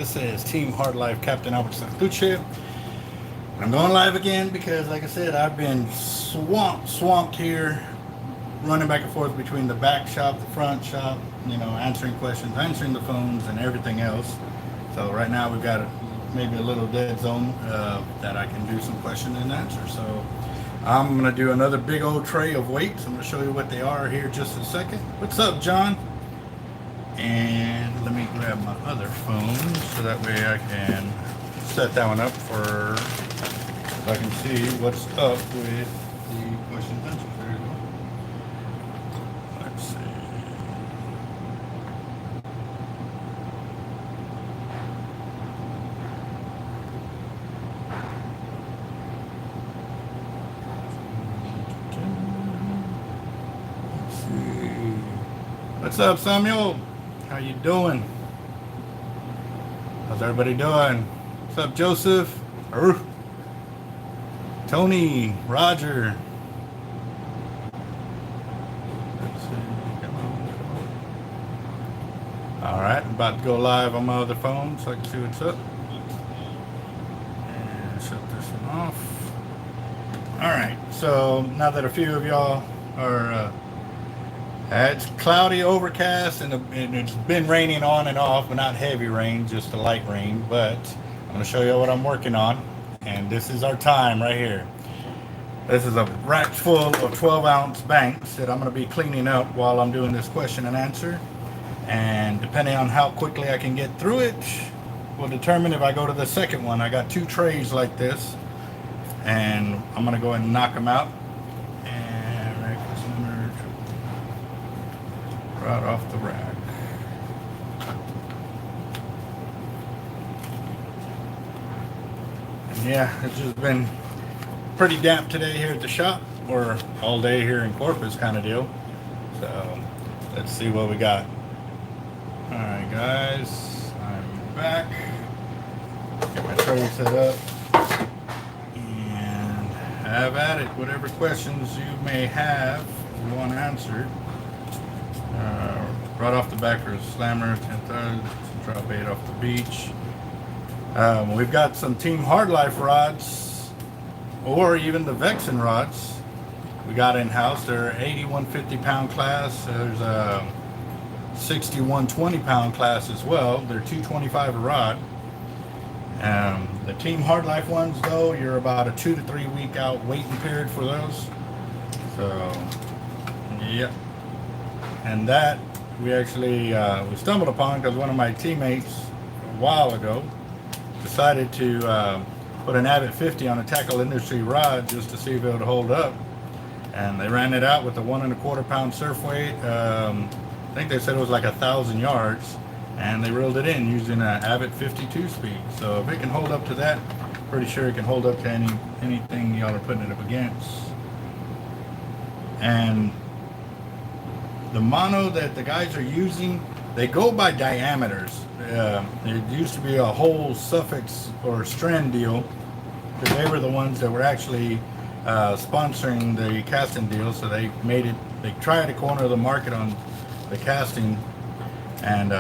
This is Team Hard Life Capt. Alberto Zertuche. I'm going live again because, like I said, I've been swamped here, running back and forth between the back shop, the front shop, answering questions, answering the phones, and everything else. So right now we've got maybe a little dead zone that I can do some question and answer. So I'm going to do another big old tray of weights. I'm going to show you what they are here just a second. What's up, John? And let me grab my other phone so that way I can set that one up so I can see what's up with the question and answers. There you go. Let's see. Let's see. What's up, Samuel? How you doing? How's everybody doing? What's up, Joseph? Tony, Roger. Let's see. Come on. All right, I'm about to go live on my other phone so I can see what's up. And shut this one off. All right, so now that a few of y'all are it's cloudy, overcast, and it's been raining on and off, but not heavy rain, just a light rain. But I'm going to show you what I'm working on, and this is our time right here. This is a rack full of 12-ounce banks that I'm going to be cleaning up while I'm doing this question and answer. And depending on how quickly I can get through it, will determine if I go to the second one. I got two trays like this, and I'm going to go ahead and knock them out. Right off the rack. And yeah, it's just been pretty damp today here at the shop, or all day here in Corpus kind of deal. So let's see what we got. All right, guys, I'm back. Get my tray set up and have at it. Whatever questions you may have, you want answered. Right off the back, there's a slammer, 10,000, drop bait off the beach. We've got some Team Hard Life rods, or even the Vexen rods we got in-house. They're 81 50-pound class. There's a 61 20-pound class as well. They're $225 a rod. The Team Hard Life ones, though, you're about a 2 to 3 week out waiting period for those. So, yep. And that we actually we stumbled upon because one of my teammates a while ago decided to put an Avet 50 on a tackle industry rod just to see if it would hold up. And they ran it out with a 1 1/4 pound surf weight. I think they said it was like 1,000 yards, and they reeled it in using an Avet 52 speed. So if it can hold up to that, pretty sure it can hold up to anything y'all are putting it up against. And the mono that the guys are using, they go by diameters. It used to be a whole suffix or strand deal, because they were the ones that were actually sponsoring the casting deal. So they made it, they tried to corner the market on the casting, and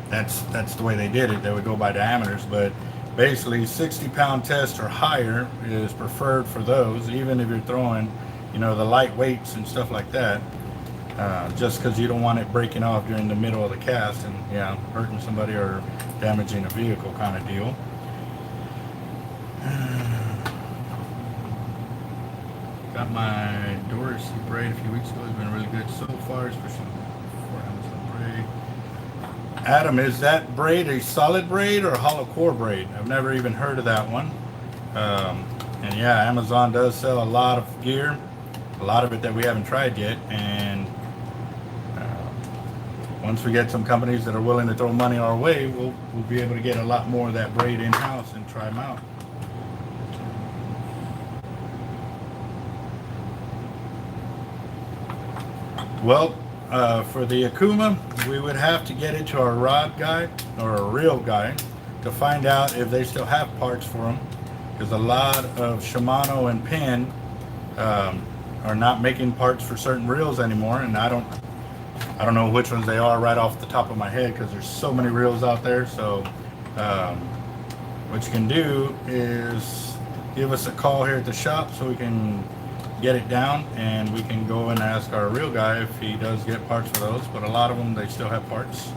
that's the way they did it. They would go by diameters, but basically 60-pound test or higher is preferred for those, even if you're throwing, the light weights and stuff like that. Just because you don't want it breaking off during the middle of the cast and hurting somebody or damaging a vehicle kind of deal. Got my Doris braid a few weeks ago. It's been really good so far, especially for Amazon braid. Adam, is that braid a solid braid or a hollow core braid? I've never even heard of that one. And yeah, Amazon does sell a lot of gear, a lot of it that we haven't tried yet, and once we get some companies that are willing to throw money our way, we'll be able to get a lot more of that braid in-house and try them out. Well, for the Akuma, we would have to get it to our rod guy or a reel guy to find out if they still have parts for them, because a lot of Shimano and Penn are not making parts for certain reels anymore, and I don't I don't know which ones they are right off the top of my head because there's so many reels out there. So what you can do is give us a call here at the shop so we can get it down, and we can go and ask our reel guy if he does get parts for those. But a lot of them, they still have parts,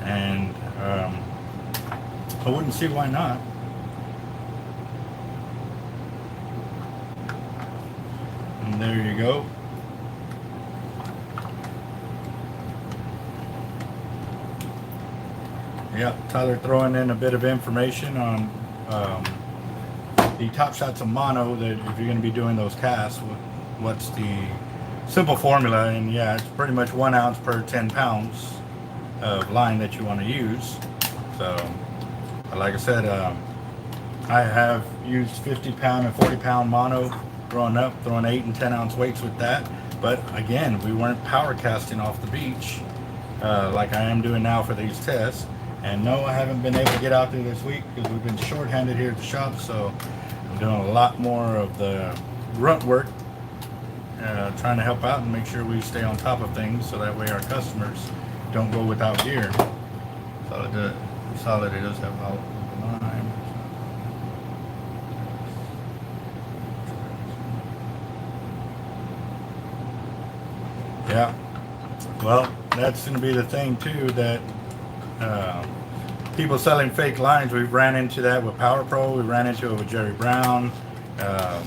and I wouldn't see why not. And there you go. Yeah, Tyler throwing in a bit of information on the top shots of mono, that if you're going to be doing those casts, what's the simple formula. And yeah, it's pretty much 1 ounce per 10 pounds of line that you want to use. So like I said, I have used 50 pound and 40 pound mono growing up, throwing 8 and 10 ounce weights with that. But again, we weren't power casting off the beach like I am doing now for these tests. And no, I haven't been able to get out there this week because we've been short-handed here at the shop. So I'm doing a lot more of the grunt work, trying to help out and make sure we stay on top of things so that way our customers don't go without gear. So saw that it does have all the line. Yeah, well, that's going to be the thing too, that people selling fake lines, we've ran into that with Power Pro, we ran into it with Jerry Brown. And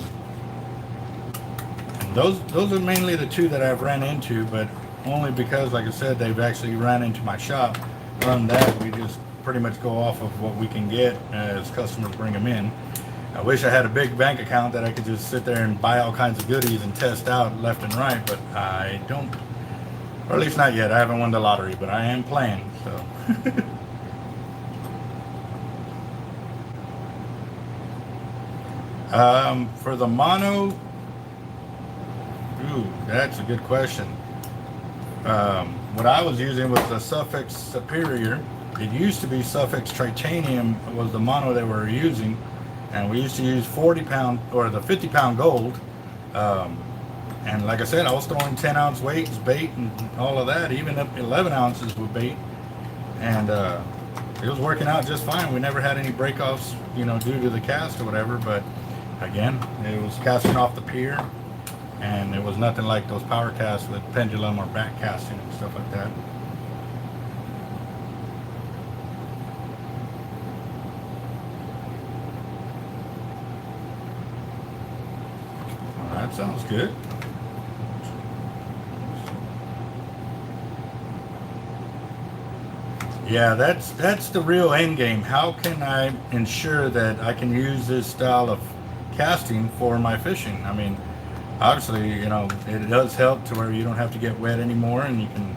those are mainly the two that I've ran into, but only because, like I said, they've actually ran into my shop. Run that, we just pretty much go off of what we can get as customers bring them in. I wish I had a big bank account that I could just sit there and buy all kinds of goodies and test out left and right, but I don't, or at least not yet. I haven't won the lottery, but I am playing, so. For the mono, ooh, that's a good question. What I was using was the Suffix Superior. It used to be Suffix Titanium was the mono that we were using, and we used to use 40 pound or the 50 pound gold. And like I said, I was throwing 10 ounce weights, bait, and all of that, even up 11 ounces with bait, and it was working out just fine. We never had any breakoffs, you know, due to the cast or whatever. But again, it was casting off the pier, and it was nothing like those power casts with pendulum or back casting and stuff like that. Well, that sounds good. Yeah, that's the real end game. How can I ensure that I can use this style of casting for my fishing? I mean, obviously, you know, it does help to where you don't have to get wet anymore, and you can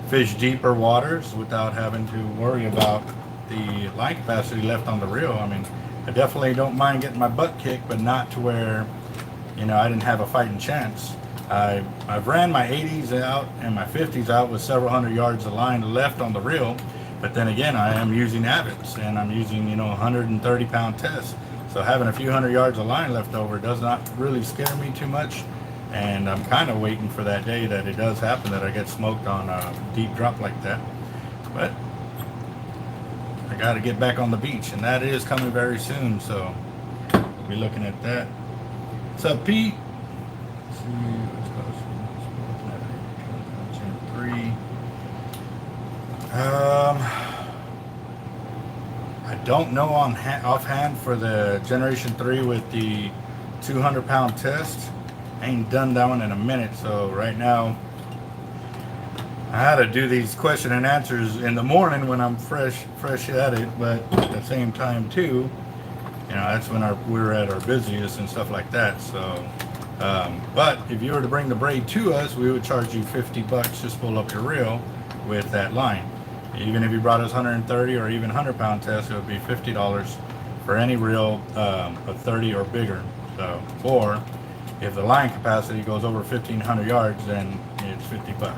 fish deeper waters without having to worry about the line capacity left on the reel. I mean, I definitely don't mind getting my butt kicked, but not to where, you know, I didn't have a fighting chance. I've ran my 80s out and my 50s out with several hundred yards of line left on the reel. But then again, I am using avets, and I'm using, you know, 130 pound tests. So having a few hundred yards of line left over does not really scare me too much. And I'm kind of waiting for that day that it does happen, that I get smoked on a deep drop like that. But I got to get back on the beach, and that is coming very soon. So we'll be looking at that. What's up, Pete? Let's see. I don't know offhand for the Generation 3 with the 200 pound test. I ain't done that one in a minute, so right now I had to do these question and answers in the morning when I'm fresh at it, but at the same time too, you know, that's when we're at our busiest and stuff like that. So but if you were to bring the braid to us, we would charge you $50 to spool up your reel with that line. Even if you brought us 130 or even 100 pound test, it would be $50 for any reel of 30 or bigger. So, or if the line capacity goes over 1,500 yards, then it's $50.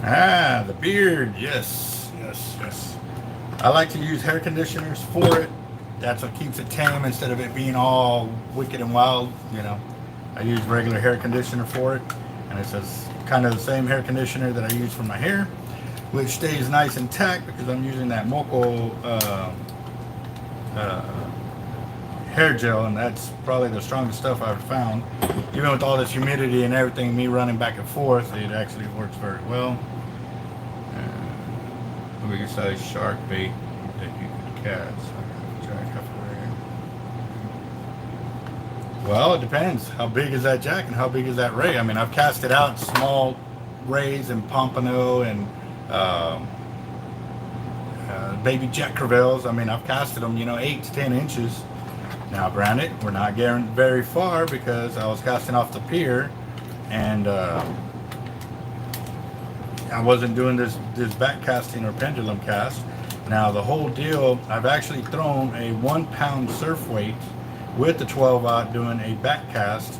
Ah, the beard, yes. I like to use hair conditioners for it. that's what keeps it tame instead of it being all wicked and wild. You know, I use regular hair conditioner for it, and it's kind of the same hair conditioner that I use for my hair, which stays nice and intact because I'm using that Loco hair gel, and that's probably the strongest stuff I've found. Even with all this humidity and everything, me running back and forth, it actually works very well. We can size shark bait that you could cast. Well, it depends. How big is that jack and how big is that ray? I mean, I've casted out small rays and pompano and baby jack crevalles. I mean, I've casted them, 8 to 10 inches. Now, granted, we're not getting very far because I was casting off the pier, and I wasn't doing this back casting or pendulum cast. Now, the whole deal, I've actually thrown a 1 pound surf weight with the 12-aught doing a back cast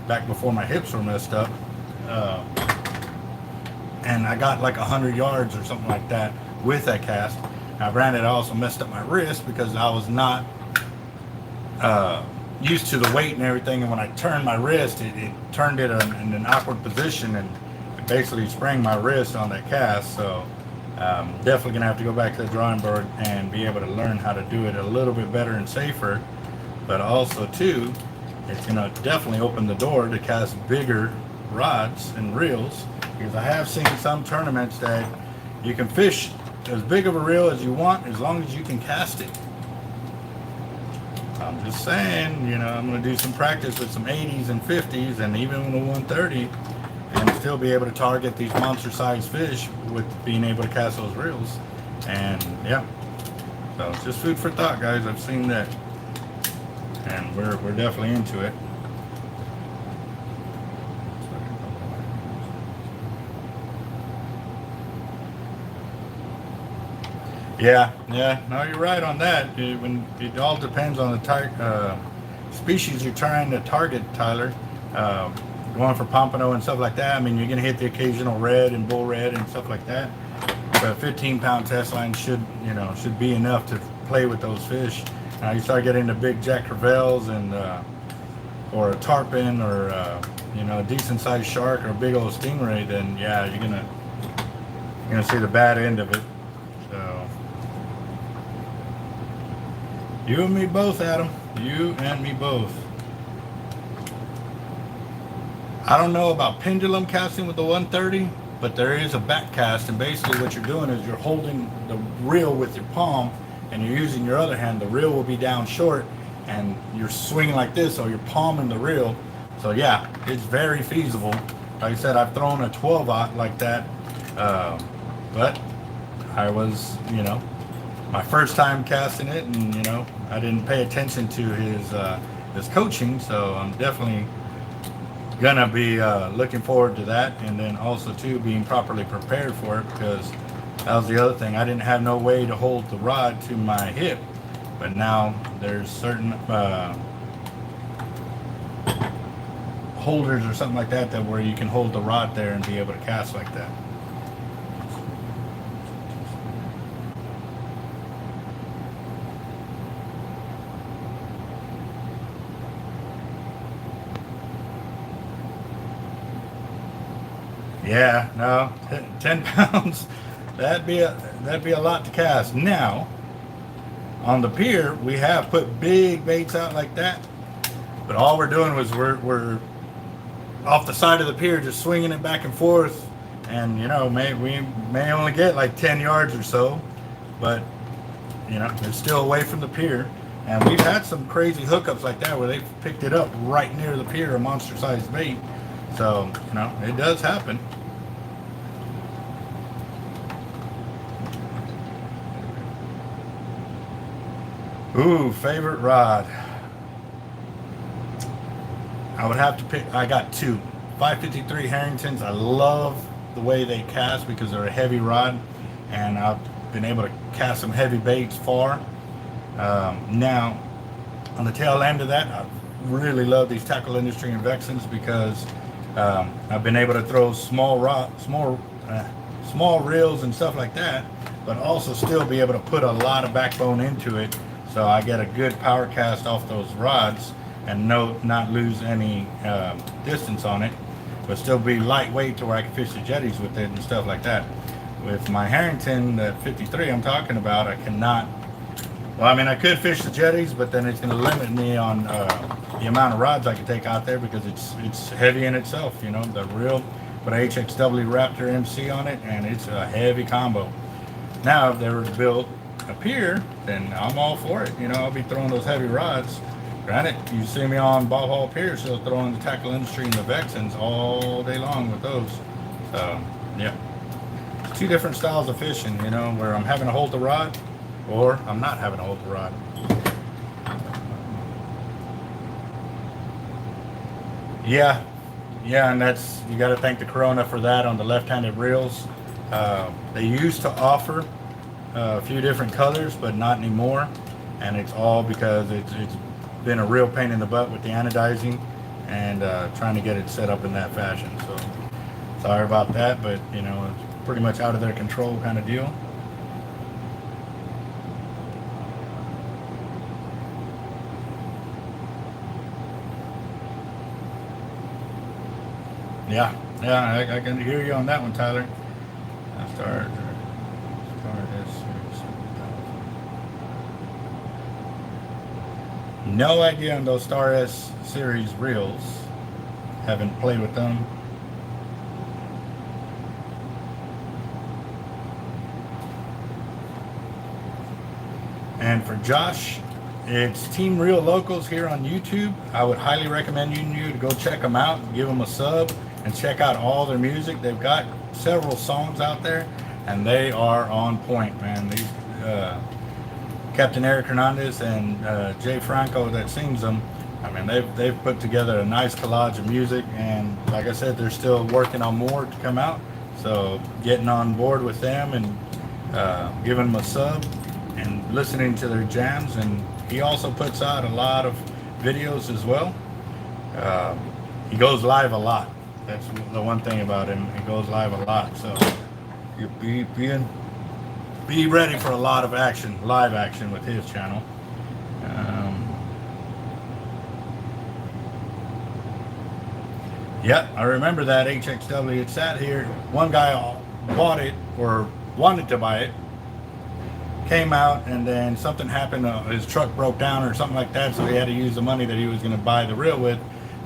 back before my hips were messed up, and I got like 100 yards or something like that with that cast. Now, granted, I also messed up my wrist because I was not used to the weight and everything, and when I turned my wrist, it turned it in an awkward position, and it basically sprang my wrist on that cast. So definitely gonna have to go back to the drawing board and be able to learn how to do it a little bit better and safer. But also too, it's gonna definitely open the door to cast bigger rods and reels, because I have seen some tournaments that you can fish as big of a reel as you want as long as you can cast it. I'm just saying, I'm going to do some practice with some 80s and 50s and even with a 130 and still be able to target these monster sized fish with being able to cast those reels. And yeah, so it's just food for thought, guys. I've seen that, and we're definitely into it. Yeah, no, you're right on that. It all depends on the species you're trying to target, Tyler. Going for pompano and stuff like that, I mean, you're going to hit the occasional red and bull red and stuff like that. But a 15-pound test line should be enough to play with those fish. Now you start getting into big jack crevalles and or a tarpon or a decent-sized shark or a big old stingray, then yeah, you're gonna see the bad end of it. You and me both, Adam. You and me both. I don't know about pendulum casting with the 130, but there is a back cast, and basically what you're doing is you're holding the reel with your palm, and you're using your other hand. The reel will be down short, and you're swinging like this, so you're palming the reel. So yeah, it's very feasible. Like I said, I've thrown a 12-aught like that, but I was, my first time casting it, and I didn't pay attention to his coaching, so I'm definitely gonna be looking forward to that, and then also too being properly prepared for it, because that was the other thing. I didn't have no way to hold the rod to my hip, but now there's certain holders or something like that where you can hold the rod there and be able to cast like that. Yeah, no, 10 pounds, that'd be a lot to cast. Now, on the pier, we have put big baits out like that, but all we're doing was we're off the side of the pier, just swinging it back and forth, and we may only get like 10 yards or so, but it's still away from the pier. And we've had some crazy hookups like that where they've picked it up right near the pier, a monster-sized bait. So it does happen. Ooh, favorite rod. I would have to pick. I got two 553 Harringtons. I love the way they cast because they're a heavy rod, and I've been able to cast some heavy baits far. Now, on the tail end of that, I really love these tackle industry and Vexens because I've been able to throw small reels and stuff like that, but also still be able to put a lot of backbone into it. so I get a good power cast off those rods and not lose any distance on it, but still be lightweight to where I can fish the jetties with it and stuff like that. With my Harrington, the 53 I'm talking about, I cannot. Well, I mean, I could fish the jetties, but then it's going to limit me on the amount of rods I can take out there, because it's heavy in itself. You know, the reel, put a HXW Raptor MC on it, and it's a heavy combo. Now, if they were to build a pier, then I'm all for it. You know, I'll be throwing those heavy rods. Granted, you see me on Bob Hall Pier, so throwing the tackle industry and the Vexens all day long with those. So, yeah. Two different styles of fishing, you know, where I'm having to hold the rod, or I'm not having to hold the rod. Yeah, and that's, you got to thank the Corona for that on the left-handed reels. They used to offer a few different colors, but not anymore, and it's all because it's been a real pain in the butt with the anodizing and trying to get it set up in that fashion. So sorry about that, but you know, it's pretty much out of their control kind of deal. Yeah, I can hear you on that one, Tyler. I started this series. No idea on those Star S series reels. Haven't played with them. And for Josh, it's Team Real Locals here on YouTube. I would highly recommend you to go check them out, give them a sub, and check out all their music. They've got several songs out there, and they are on point, man. These Capt.Eric Hernandez and JAY FRANKO that sings them, I mean, they've put together a nice collage of music, and like I said, they're still working on more to come out. So getting on board with them and giving them a sub and listening to their jams. And he also puts out a lot of videos as well. He goes live a lot. That's the one thing about him. He goes live a lot. So you be ready for a lot of action, live action with his channel. Yeah, I remember that HXW. It sat here. One guy bought it or wanted to buy it, came out, and then something happened. His truck broke down or something like that, so he had to use the money that he was going to buy the reel with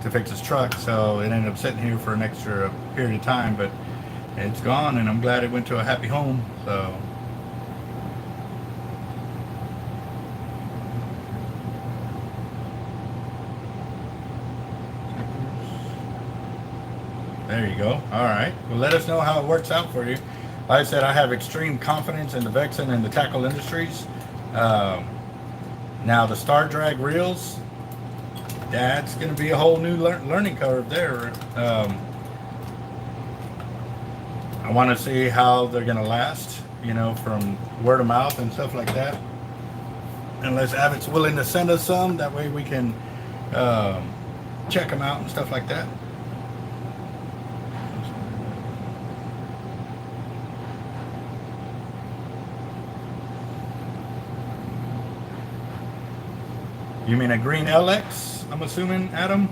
to fix his truck. So it ended up sitting here for an extra period of time, but it's gone, and I'm glad it went to a happy home. So there you go. All right. Well, let us know how it works out for you. Like I said, I have extreme confidence in the Vexen and the tackle industries. Now the Star Drag reels, that's going to be a whole new learning curve there. I want to see how they're going to last, you know, from word of mouth and stuff like that. Unless Avet's willing to send us some, that way we can check them out and stuff like that. You mean a green LX, I'm assuming, Adam?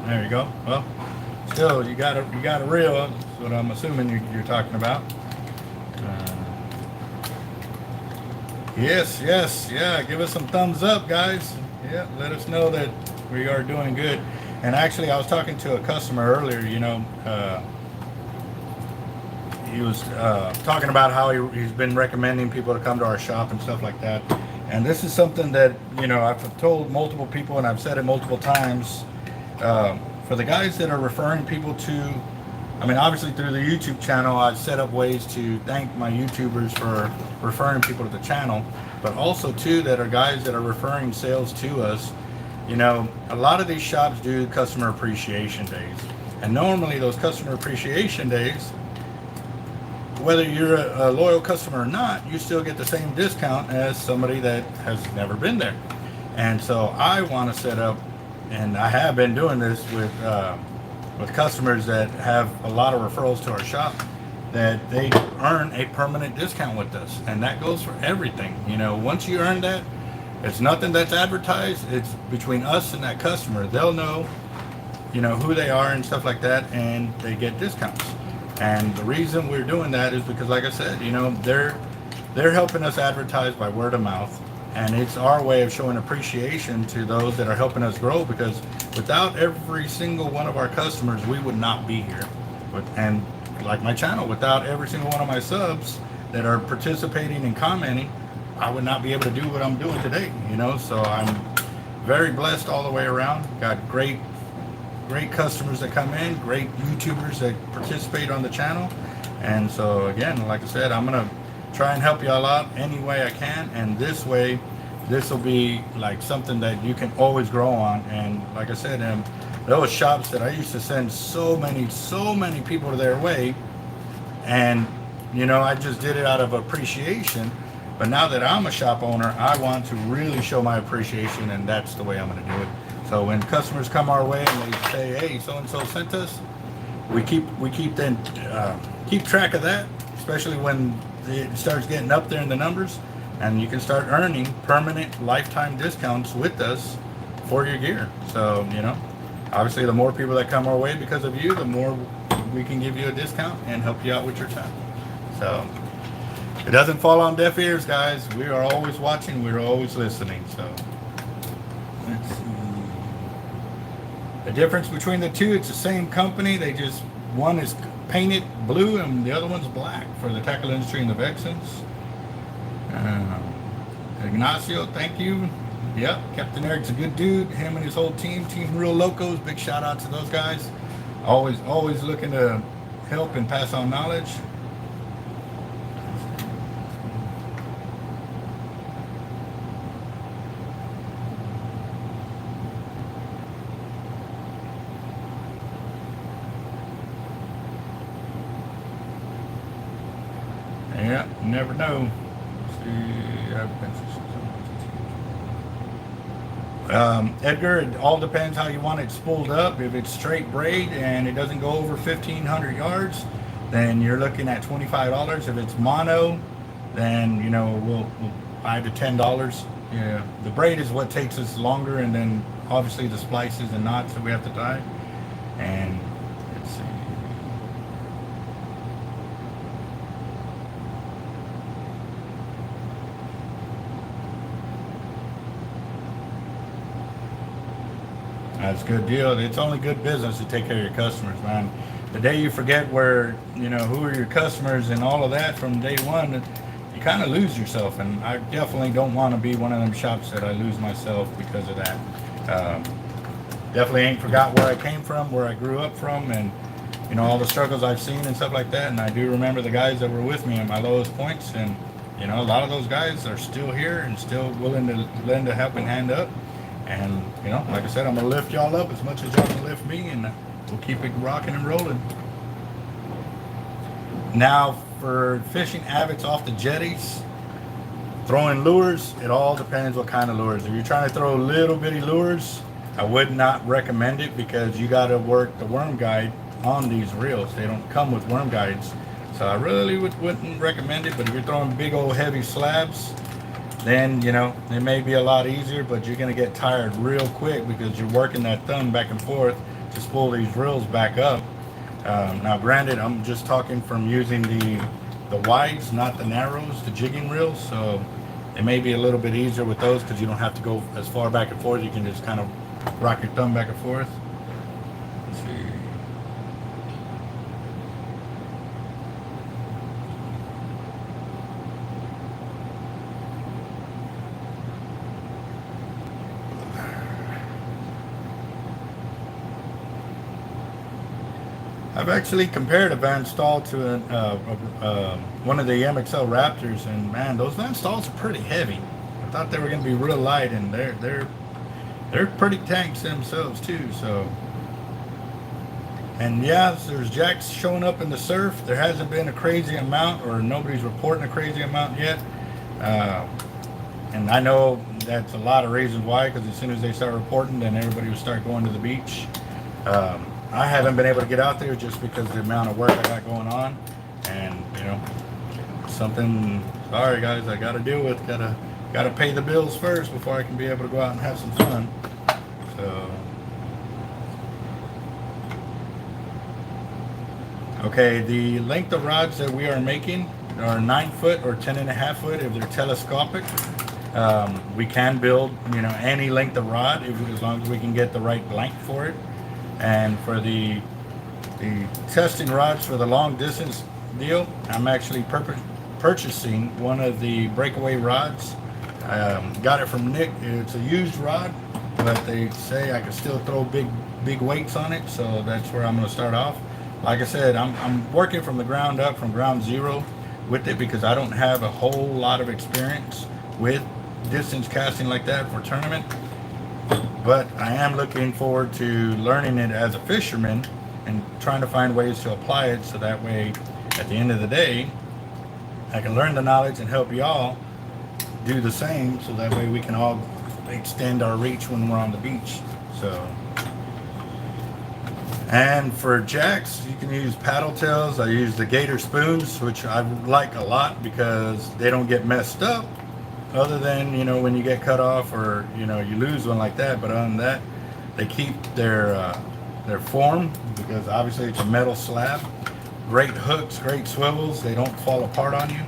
There you go. Well, still, you got a reel. That's what I'm assuming you're talking about. Yes, yeah. Give us some thumbs up, guys. Yeah, let us know that we are doing good. And actually, I was talking to a customer earlier. You know, he was talking about how he's been recommending people to come to our shop and stuff like that. And this is something that, you know, I've told multiple people, and I've said it multiple times. For the guys that are referring people to, I mean, obviously through the YouTube channel, I've set up ways to thank my YouTubers for referring people to the channel, but also too that are guys that are referring sales to us. You know, a lot of these shops do customer appreciation days, and normally those customer appreciation days, whether you're a loyal customer or not, you still get the same discount as somebody that has never been there. And so I want to set up, and I have been doing this with customers that have a lot of referrals to our shop, that they earn a permanent discount with us, and that goes for everything. You know, once you earn that, it's nothing that's advertised. It's between us and that customer. They'll know, you know, who they are and stuff like that, and they get discounts. And the reason we're doing that is because, like I said, you know, they're helping us advertise by word of mouth, and it's our way of showing appreciation to those that are helping us grow, because without every single one of our customers, we would not be here. And like my channel, without every single one of my subs that are participating and commenting, I would not be able to do what I'm doing today, you know. So I'm very blessed all the way around. Got great customers that come in, great YouTubers that participate on the channel. And so again, like I said, I'm gonna try and help y'all out any way I can, and this way, this will be like something that you can always grow on. And like I said, those shops that I used to send so many people to their way, and you know, I just did it out of appreciation. But now that I'm a shop owner, I want to really show my appreciation, and that's the way I'm going to do it. So when customers come our way and they say, "Hey, so and so sent us," we keep track of that, especially when it starts getting up there in the numbers, and you can start earning permanent lifetime discounts with us for your gear. So you know, obviously, the more people that come our way because of you, the more we can give you a discount and help you out with your time. So it doesn't fall on deaf ears, guys. We are always watching. We're always listening. So let's see. The difference between the two, it's the same company. They just, one is painted blue and the other one's black for the tackle industry and the Vexens. Ignacio, thank you. Yep, Capt.Eric's a good dude. Him and his whole team, Team Real Locos. Big shout out to those guys. Always looking to help and pass on knowledge. Yeah, never know. Edgar, it all depends how you want it spooled up. If it's straight braid and it doesn't go over 1,500 yards, then you're looking at $25. If it's mono, then you know we'll $5 to $10. Yeah, the braid is what takes us longer, and then obviously the splices and knots that we have to tie. And let's see. That's a good deal. It's only good business to take care of your customers, man. The day you forget where, you know, who are your customers and all of that from day one, you kind of lose yourself. And I definitely don't want to be one of them shops that I lose myself because of that. Definitely ain't forgot where I came from, where I grew up from, and, you know, all the struggles I've seen and stuff like that. And I do remember the guys that were with me at my lowest points. And, you know, a lot of those guys are still here and still willing to lend a helping hand up. And, you know, like I said, I'm going to lift y'all up as much as y'all can lift me, and we'll keep it rocking and rolling. Now, for fishing avets off the jetties, throwing lures, it all depends what kind of lures. If you're trying to throw little bitty lures, I would not recommend it, because you got to work the worm guide on these reels. They don't come with worm guides. So I really wouldn't recommend it. But if you're throwing big old heavy slabs, then, you know, it may be a lot easier, but you're going to get tired real quick because you're working that thumb back and forth to spool these reels back up. Now, granted, I'm just talking from using the wides, not the narrows, the jigging reels. So it may be a little bit easier with those because you don't have to go as far back and forth. You can just kind of rock your thumb back and forth. Let's see. I've actually compared a Van Staal to one of the MXL Raptors, and man, those Van Staals are pretty heavy. I thought they were going to be real light, and they're pretty tanks themselves too. So, and yeah, there's jacks showing up in the surf. There hasn't been a crazy amount, or nobody's reporting a crazy amount yet. And I know that's a lot of reasons why, because as soon as they start reporting, then everybody will start going to the beach. I haven't been able to get out there just because of the amount of work I got going on, and you know, something. Sorry guys, I got to deal with. Gotta pay the bills first before I can be able to go out and have some fun. So. Okay, the length of rods that we are making are 9 foot or 10.5 foot if they're telescopic. We can build, you know, any length of rod as long as we can get the right blank for it. And for the testing rods for the long distance deal, I'm actually purchasing one of the breakaway rods. Got it from Nick. It's a used rod, but they say I can still throw big weights on it, so that's where I'm going to start off. Like I said, I'm working from the ground up, from ground zero with it, because I don't have a whole lot of experience with distance casting like that for tournament. But I am looking forward to learning it as a fisherman and trying to find ways to apply it, so that way at the end of the day I can learn the knowledge and help y'all do the same, so that way we can all extend our reach when we're on the beach. So, and for jacks, you can use paddle tails. I use the gator spoons, which I like a lot because they don't get messed up, other than, you know, when you get cut off or, you know, you lose one like that. But other than that, they keep their form, because obviously it's a metal slab. Great hooks, great swivels. They don't fall apart on you.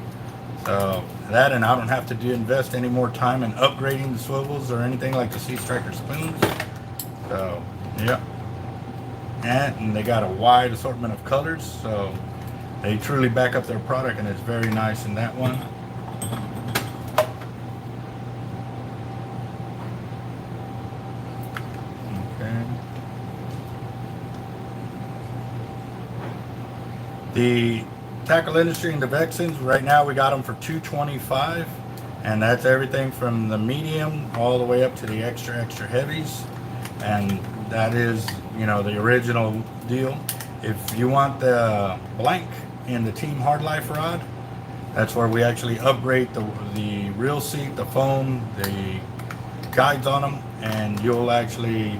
So that, and I don't have to invest any more time in upgrading the swivels or anything like the Sea Striker spoons. So, yeah. And they got a wide assortment of colors, so they truly back up their product, and it's very nice in that one. Okay. The tackle industry and the Vexens, right now we got them for $225, and that's everything from the medium all the way up to the extra heavies. And that is, you know, the original deal. If you want the blank in the Team Hard Life rod, that's where we actually upgrade the reel seat, the foam, the guides on them, and you'll actually,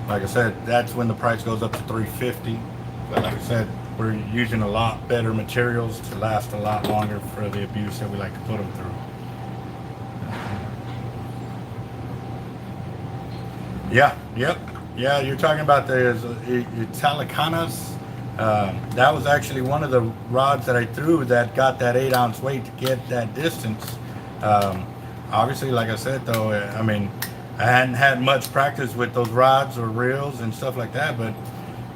like I said, that's when the price goes up to $350. But like I said, we're using a lot better materials to last a lot longer for the abuse that we like to put them through. Yeah, yep. Yeah, you're talking about the Italicanas. That was actually one of the rods that I threw that got that 8-ounce weight to get that distance. Obviously, like I said, though, I mean, I hadn't had much practice with those rods or reels and stuff like that, but,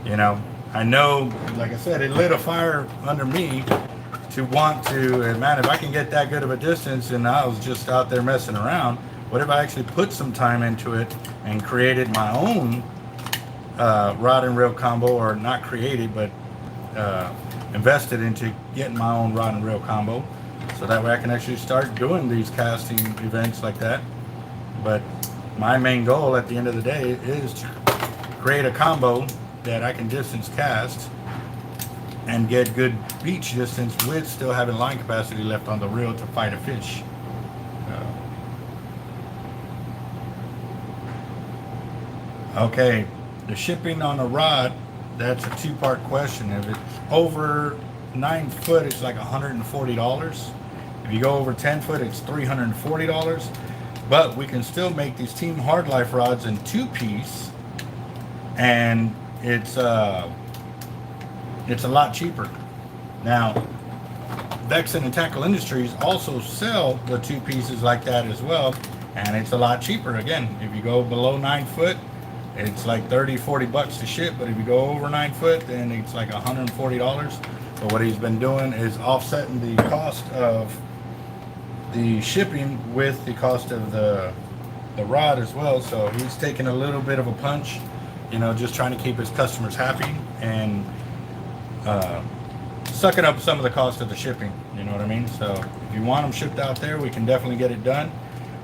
you know, I know, like I said, it lit a fire under me to want to, and man, if I can get that good of a distance and I was just out there messing around, what if I actually put some time into it and created my own rod and reel combo, or not created, but invested into getting my own rod and reel combo, so that way I can actually start doing these casting events like that. But my main goal at the end of the day is to create a combo that I can distance cast and get good beach distance with still having line capacity left on the reel to fight a fish. Okay, the shipping on a rod, that's a two-part question. If it's over 9 foot, it's like $140. If you go over 10 foot, it's $340. But we can still make these Team Hard Life rods in 2-piece, and it's a lot cheaper. Now, Vexen and Tackle Industries also sell the 2 pieces like that as well, and it's a lot cheaper. Again, if you go below 9 foot, it's like $30-40 to ship, but if you go over 9 foot, then it's like $140. But what he's been doing is offsetting the cost of the shipping with the cost of the rod as well. So he's taking a little bit of a punch, you know, just trying to keep his customers happy and sucking up some of the cost of the shipping, you know what I mean? So if you want them shipped out there, we can definitely get it done.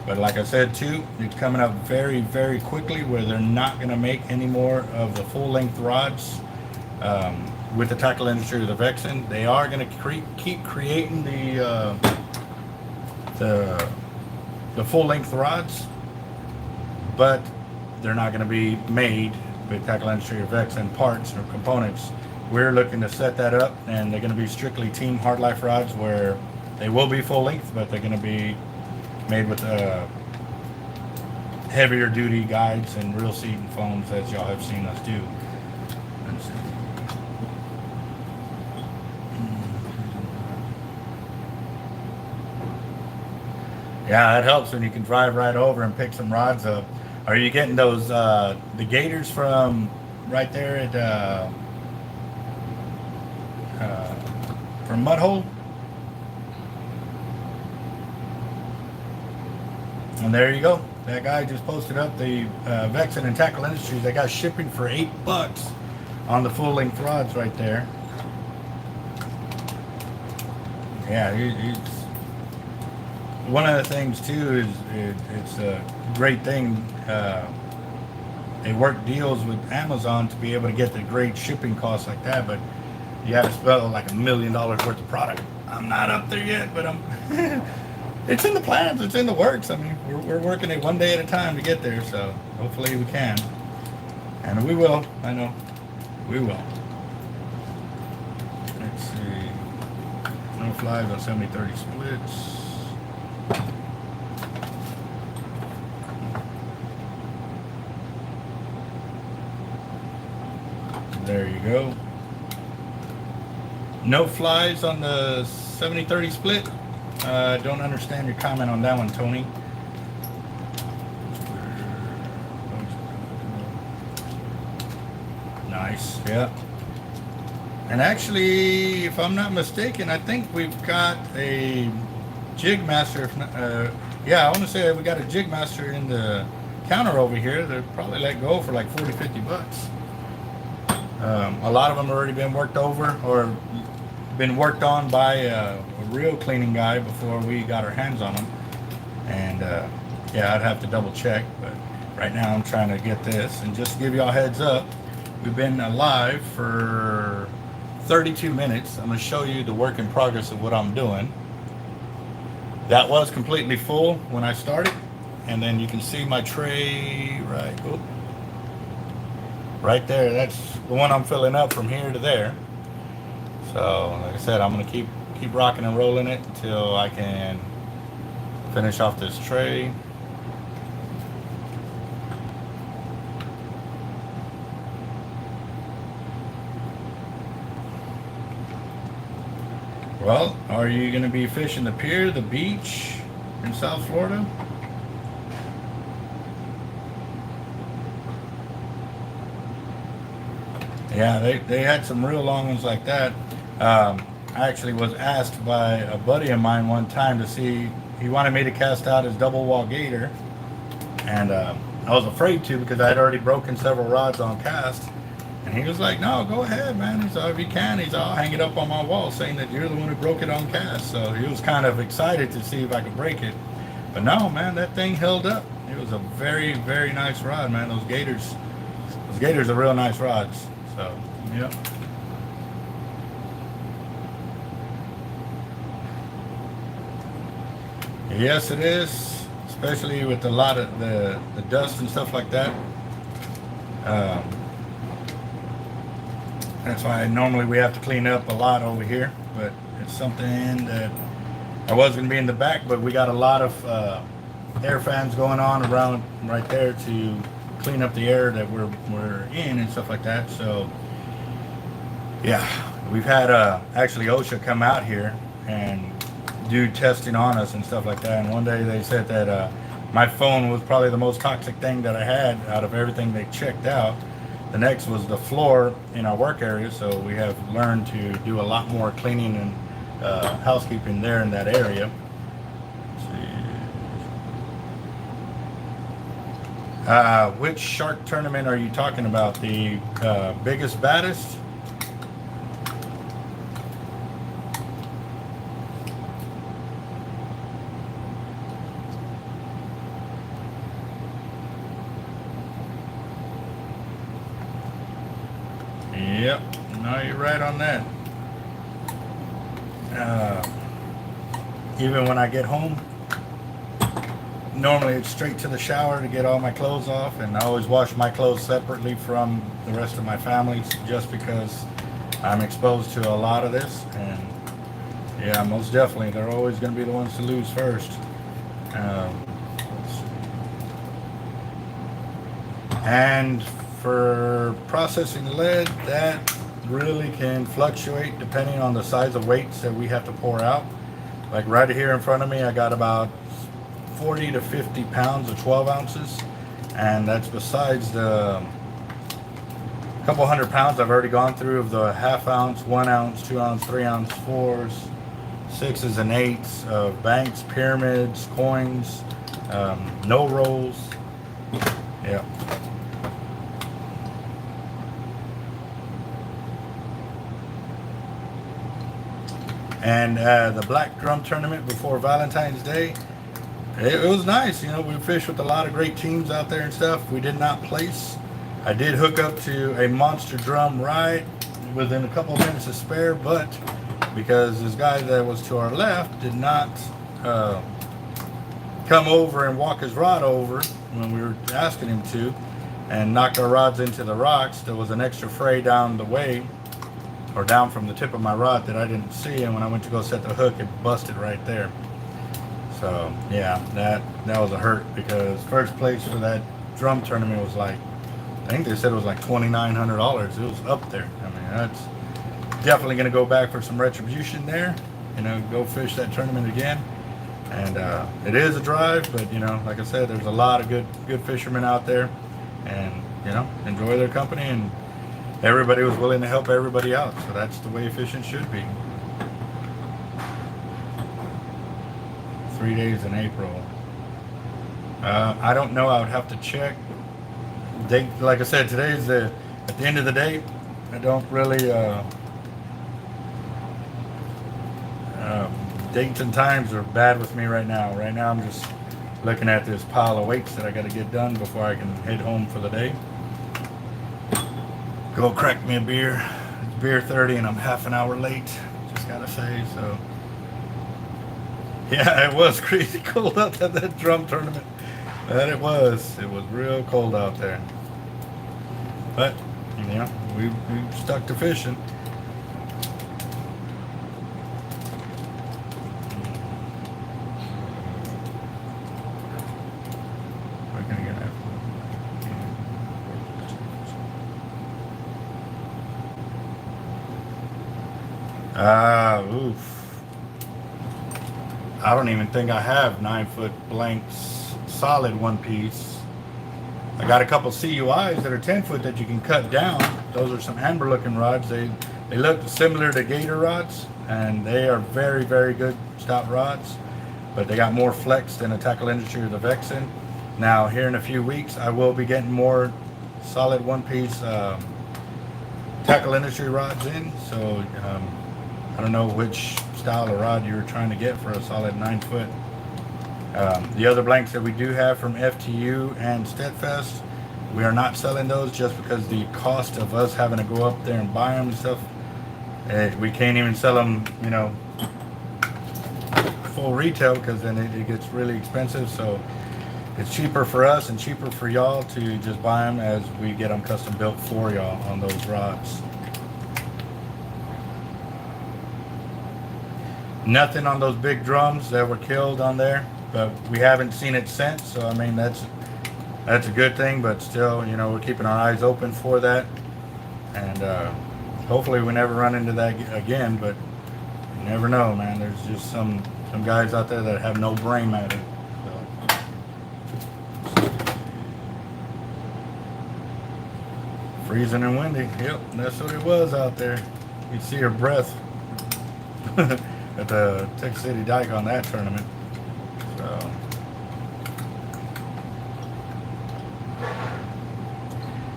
But like I said too, it's coming up very, very quickly where they're not going to make any more of the full length rods with the tackle industry or the Vexen. They are going to keep creating the full length rods, but they're not going to be made with tackle industry or Vexen parts or components we're looking to set that up, and they're going to be strictly Team Hard Life rods, where they will be full length, but they're going to be made with heavier duty guides and real seed and foams, as y'all have seen us do. Let's see. Yeah, it helps when you can drive right over and pick some rods up. Are you getting those the gators from right there at from Mudhole? And there you go. That guy just posted up the Vexen and Tackle Industries. They got shipping for $8 on the full length rods right there. Yeah, it's one of the things too is it's a great thing. They work deals with Amazon to be able to get the great shipping costs like that, but you have to spell like $1 million worth of product. I'm not up there yet, but I'm. It's in the plans. It's in the works. I mean, we're working it one day at a time to get there. So hopefully we can, and we will. I know we will. Let's see. No flies on 70-30 splits. There you go. No flies on the 70-30 split. Don't understand your comment on that one, Tony. Nice, yeah. And actually, if I'm not mistaken, I think we've got a jig master. Yeah, I want to say we got a jig master in the counter over here. They'll probably let go for like $40-50. A lot of them have already been worked over or been worked on by a real cleaning guy before we got our hands on them. And yeah, I'd have to double check, but right now I'm trying to get this. And just to give y'all a heads up, we've been live for 32 minutes. I'm going to show you the work in progress of what I'm doing. That was completely full when I started, and then you can see my tray right there. That's the one I'm filling up from here to there. So like I said, I'm gonna keep rocking and rolling it until I can finish off this tray. Well, are you gonna be fishing the pier, the beach in South Florida? Yeah, they had some real long ones like that. I actually was asked by a buddy of mine one time to see, he wanted me to cast out his double wall gator, and I was afraid to because I had already broken several rods on cast, and he was like, no, go ahead, man. He's if you can, I'll hang it up on my wall saying that you're the one who broke it on cast. So he was kind of excited to see if I could break it, but no, man, that thing held up. It was a very, very nice rod, man. Those gators are real nice rods. So, yeah. Yes, it is, especially with a lot of the dust and stuff like that. That's why normally we have to clean up a lot over here, but it's something that I was going to be in the back, but we got a lot of air fans going on around right there to clean up the air that we're in and stuff like that. So yeah, we've had actually OSHA come out here and do testing on us and stuff like that. And one day they said that my phone was probably the most toxic thing that I had out of everything they checked out. The next was the floor in our work area. So we have learned to do a lot more cleaning and housekeeping there in that area. Which shark tournament are you talking about? The biggest, baddest? Yep, no, you're right on that. Even when I get home, normally it's straight to the shower to get all my clothes off, and I always wash my clothes separately from the rest of my family, just because I'm exposed to a lot of this, and yeah, most definitely, they're always going to be the ones to lose first. Let's see. And for processing lead, that really can fluctuate depending on the size of weights that we have to pour out. Like right here in front of me, I got about 40 to 50 pounds of 12 ounces, and that's besides the couple hundred pounds I've already gone through of the ½ ounce, 1 ounce, 2 ounce, 3 ounce, 4s, 6s and 8s of banks, pyramids, coins, no rolls. Yeah. And the black drum tournament before Valentine's Day, it was nice. You know, we fished with a lot of great teams out there and stuff. We did not place. I did hook up to a monster drum right within a couple of minutes to spare, but because this guy that was to our left did not come over and walk his rod over when we were asking him to, and knocked our rods into the rocks, there was an extra fray down the way, or down from the tip of my rod, that I didn't see, and when I went to go set the hook, it busted right there. So yeah, that was a hurt, because first place for that drum tournament was like, I think they said it was like $2,900. It was up there. I mean, that's definitely going to go back for some retribution there. You know, go fish that tournament again. And it is a drive, but you know, like I said, there's a lot of good fishermen out there, and you know, enjoy their company, and everybody was willing to help everybody out. So that's the way fishing should be. 3 days in April. I don't know. I would have to check. Like I said, today's at the end of the day. I don't really dates and times are bad with me right now. Right now I'm just looking at this pile of weights that I got to get done before I can head home for the day. Go crack me a beer. It's beer 30 and I'm half an hour late, just gotta say. So yeah, it was crazy cold out at that drum tournament. That it was real cold out there. But you know, we stuck to fishing. We're gonna get oof. I don't even think I have 9-foot blanks solid one piece. I got a couple CUIs that are 10-foot that you can cut down. Those are some amber looking rods. They look similar to gator rods, and they are very, very good stout rods, but they got more flex than a Tackle Industry or the Vexen. Now here in a few weeks I will be getting more solid one piece Tackle Industry rods in, so I don't know which style of rod you were trying to get for a solid 9-foot. The other blanks that we do have from FTU and Steadfast, we are not selling those just because the cost of us having to go up there and buy them and stuff, we can't even sell them, you know, full retail, because then it gets really expensive. So it's cheaper for us and cheaper for y'all to just buy them as we get them custom built for y'all on those rods. Nothing on those big drums that were killed on there, but we haven't seen it since, so I mean that's a good thing. But still, you know, we're keeping our eyes open for that, and hopefully we never run into that again. But you never know, man. There's just some guys out there that have no brain matter. So. Freezing and windy. Yep, that's what it was out there. You see her breath at the Texas City Dike on that tournament. So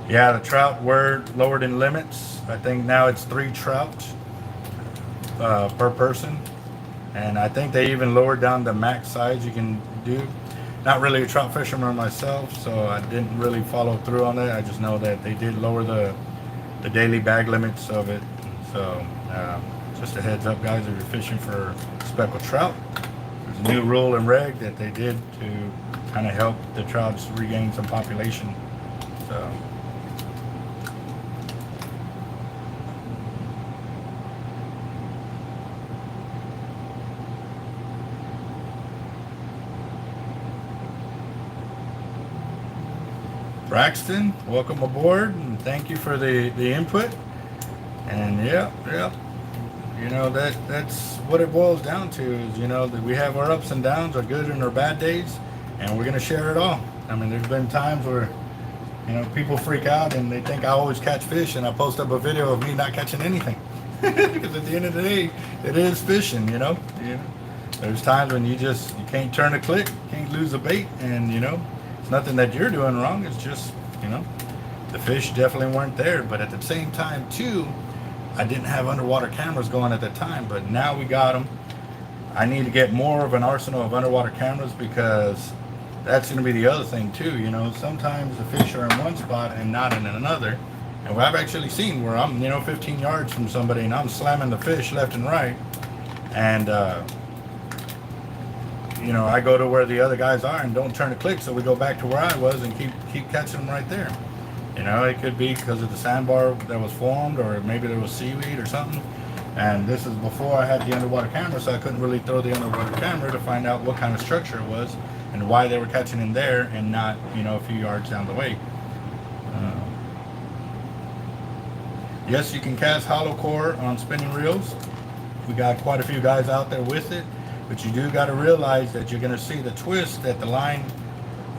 yeah, the trout were lowered in limits. I think now it's 3 trout per person, and I think they even lowered down the max size you can do. Not really a trout fisherman myself, so I didn't really follow through on that. I just know that they did lower the daily bag limits of it. So just a heads up, guys, if you're fishing for speckled trout, there's a new rule and reg that they did to kind of help the trouts regain some population. So Braxton, welcome aboard, and thank you for the input. And yeah, you know, that's what it boils down to is, you know, that we have our ups and downs, our good and our bad days, and we're going to share it all. I mean, there's been times where, you know, people freak out and they think I always catch fish, and I post up a video of me not catching anything. Because at the end of the day, it is fishing, you know. There's times when you can't turn a click, can't lose a bait, and, you know, it's nothing that you're doing wrong. It's just, you know, the fish definitely weren't there. But at the same time, too, I didn't have underwater cameras going at the time, but now we got them. I need to get more of an arsenal of underwater cameras, because that's going to be the other thing too. You know, sometimes the fish are in one spot and not in another. And I've actually seen where I'm, you know, 15 yards from somebody and I'm slamming the fish left and right. And, you know, I go to where the other guys are and don't turn a click. So we go back to where I was and keep catching them right there. You know, it could be because of the sandbar that was formed, or maybe there was seaweed or something. And this is before I had the underwater camera, so I couldn't really throw the underwater camera to find out what kind of structure it was and why they were catching in there and not, you know, a few yards down the way. Yes, you can cast hollow core on spinning reels. We got quite a few guys out there with it, but you do got to realize that you're going to see the twist that the line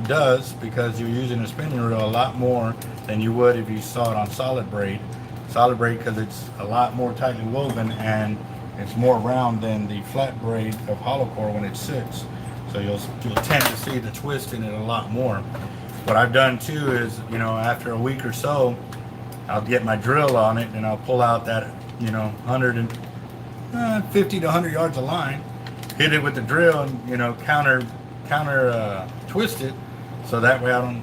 does, because you're using a spinning reel a lot more than you would if you saw it on solid braid. Solid braid, because it's a lot more tightly woven and it's more round than the flat braid of hollow core when it sits. So you'll tend to see the twist in it a lot more. What I've done too is, you know, after a week or so, I'll get my drill on it and I'll pull out that, you know, 150 to 100 yards of line, hit it with the drill, and, you know, counter twist it, so that way I don't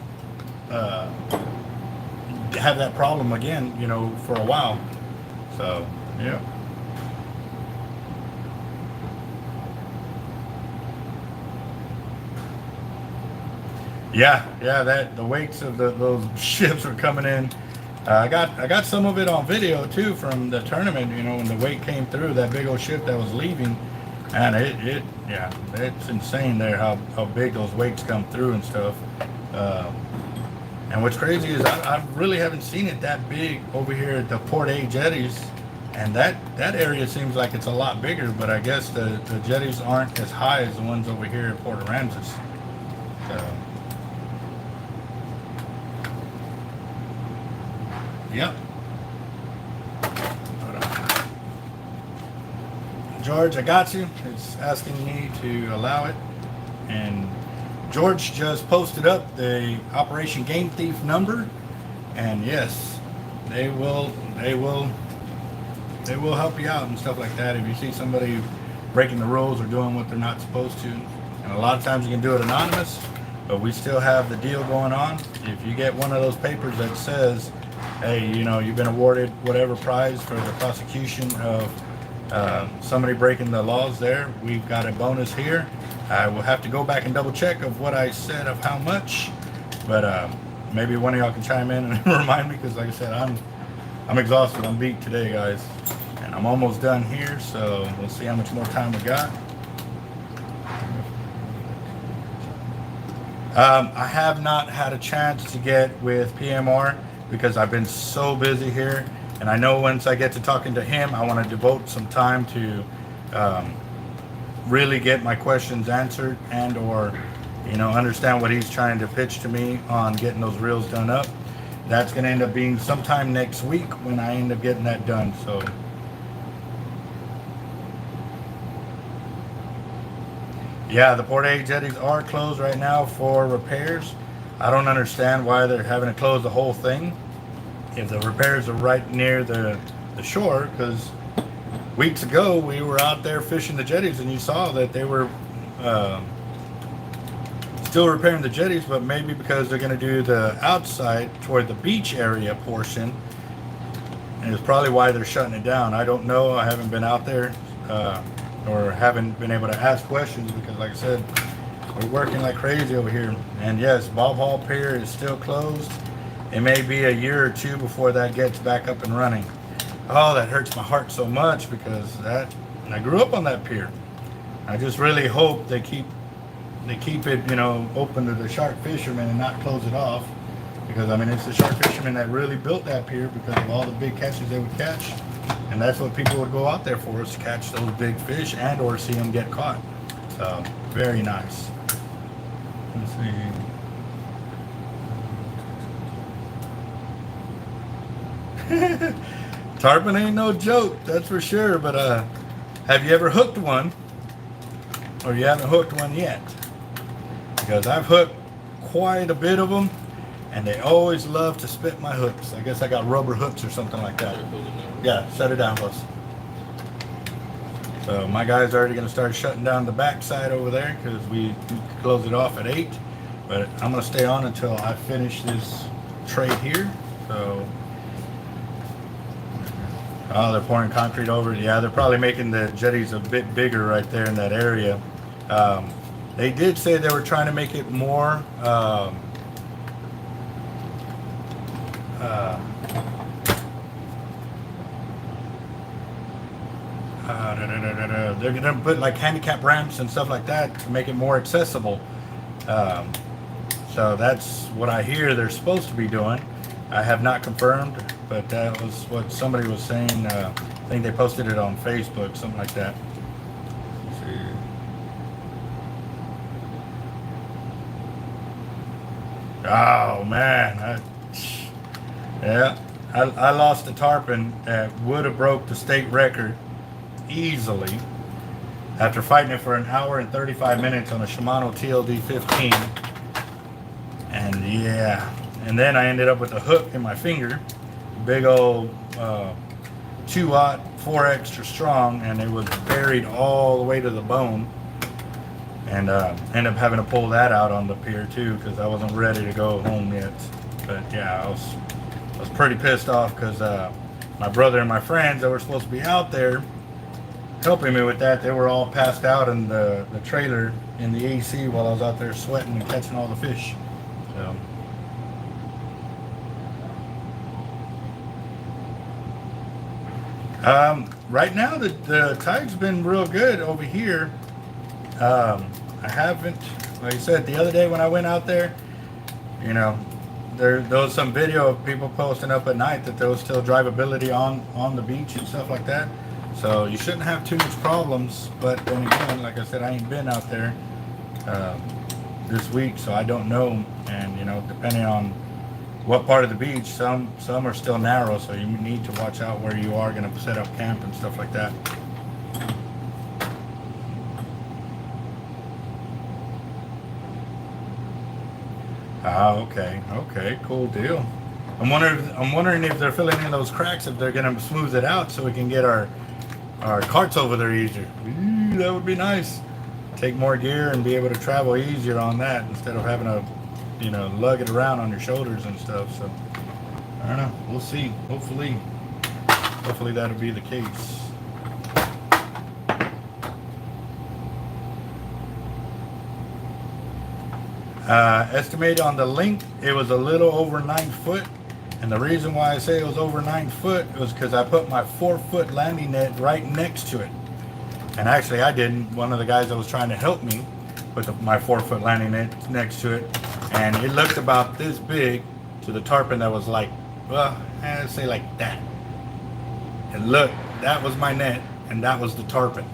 have that problem again, you know, for a while. So yeah. Yeah, that the wakes of those ships were coming in. I got some of it on video too from the tournament. You know, when the wake came through, that big old ship that was leaving, and it's insane there how big those wakes come through and stuff. And what's crazy is I really haven't seen it that big over here at the Port A jetties, and that area seems like it's a lot bigger. But I guess the jetties aren't as high as the ones over here at Port Aransas. So. Yep. George, I got you. It's asking me to allow it. And George just posted up the Operation Game Thief number. And yes, they will help you out and stuff like that if you see somebody breaking the rules or doing what they're not supposed to. And a lot of times you can do it anonymous, but we still have the deal going on. If you get one of those papers that says, hey, you know, you've been awarded whatever prize for the prosecution of somebody breaking the laws there, we've got a bonus here. I will have to go back and double check of what I said of how much, but maybe one of y'all can chime in and remind me, because like I said, I'm exhausted. I'm beat today, guys, and I'm almost done here, so we'll see how much more time we got. I have not had a chance to get with PMR because I've been so busy here, and I know once I get to talking to him, I want to devote some time to really get my questions answered and or, you know, understand what he's trying to pitch to me on getting those reels done up. That's going to end up being sometime next week when I end up getting that done. So yeah, the Port A jetties are closed right now for repairs. I don't understand why they're having to close the whole thing if the repairs are right near the shore, because weeks ago we were out there fishing the jetties and you saw that they were still repairing the jetties, but maybe because they're going to do the outside toward the beach area portion, and it's probably why they're shutting it down. I don't know. I haven't been out there or haven't been able to ask questions because, like I said, we're working like crazy over here. And yes, Bob Hall Pier is still closed. It may be a year or two before that gets back up and running. Oh, that hurts my heart so much because I grew up on that pier. I just really hope they keep it, you know, open to the shark fishermen and not close it off. because I mean it's the shark fishermen that really built that pier because of all the big catches they would catch, and that's what people would go out there for, is to catch those big fish and or see them get caught. So very nice. Let's see. Tarpon ain't no joke, that's for sure. But have you ever hooked one, or you haven't hooked one yet? Because I've hooked quite a bit of them, and they always love to spit my hooks. I guess I got rubber hooks or something like that. Yeah, set it down, boss. So my guy's already going to start shutting down the back side over there because we close it off at 8. But I'm going to stay on until I finish this trade here. So, oh, they're pouring concrete over it. Yeah, they're probably making the jetties a bit bigger right there in that area. They did say they were trying to make it more they're gonna put like handicap ramps and stuff like that to make it more accessible. So that's what I hear they're supposed to be doing. I have not confirmed, but that was what somebody was saying. I think they posted it on Facebook, something like that. Let's see. Oh man, I lost a tarpon that would have broke the state record easily after fighting it for an hour and 35 minutes on a Shimano TLD 15. And yeah, and then I ended up with a hook in my finger, big old 2-aught 4 extra strong, and it was buried all the way to the bone. And ended up having to pull that out on the pier too because I wasn't ready to go home yet. But yeah, I was pretty pissed off because my brother and my friends that were supposed to be out there helping me with that, they were all passed out in the trailer in the AC while I was out there sweating and catching all the fish. So right now the tide's been real good over here. I haven't, like I said, the other day when I went out there, you know, there was some video of people posting up at night that there was still drivability on the beach and stuff like that. So you shouldn't have too much problems. But then again, like I said, I ain't been out there this week, so I don't know. And you know, depending on what part of the beach, some are still narrow, so you need to watch out where you are going to set up camp and stuff like that. Ah, okay, cool deal. I'm wondering if they're filling in those cracks, if they're gonna smooth it out so we can get our carts over there easier. Ooh, that would be nice. Take more gear and be able to travel easier on that instead of having to, you know, lug it around on your shoulders and stuff. So I don't know. We'll see. Hopefully that'll be the case. Estimated on the length, it was a little over 9 foot, and the reason why I say it was over 9 foot was because I put my 4-foot landing net right next to it. And actually I didn't. One of the guys that was trying to help me put my 4-foot landing net next to it, and it looked about this big to the tarpon that was like, well, I'd say like that. And look, that was my net, and that was the tarpon.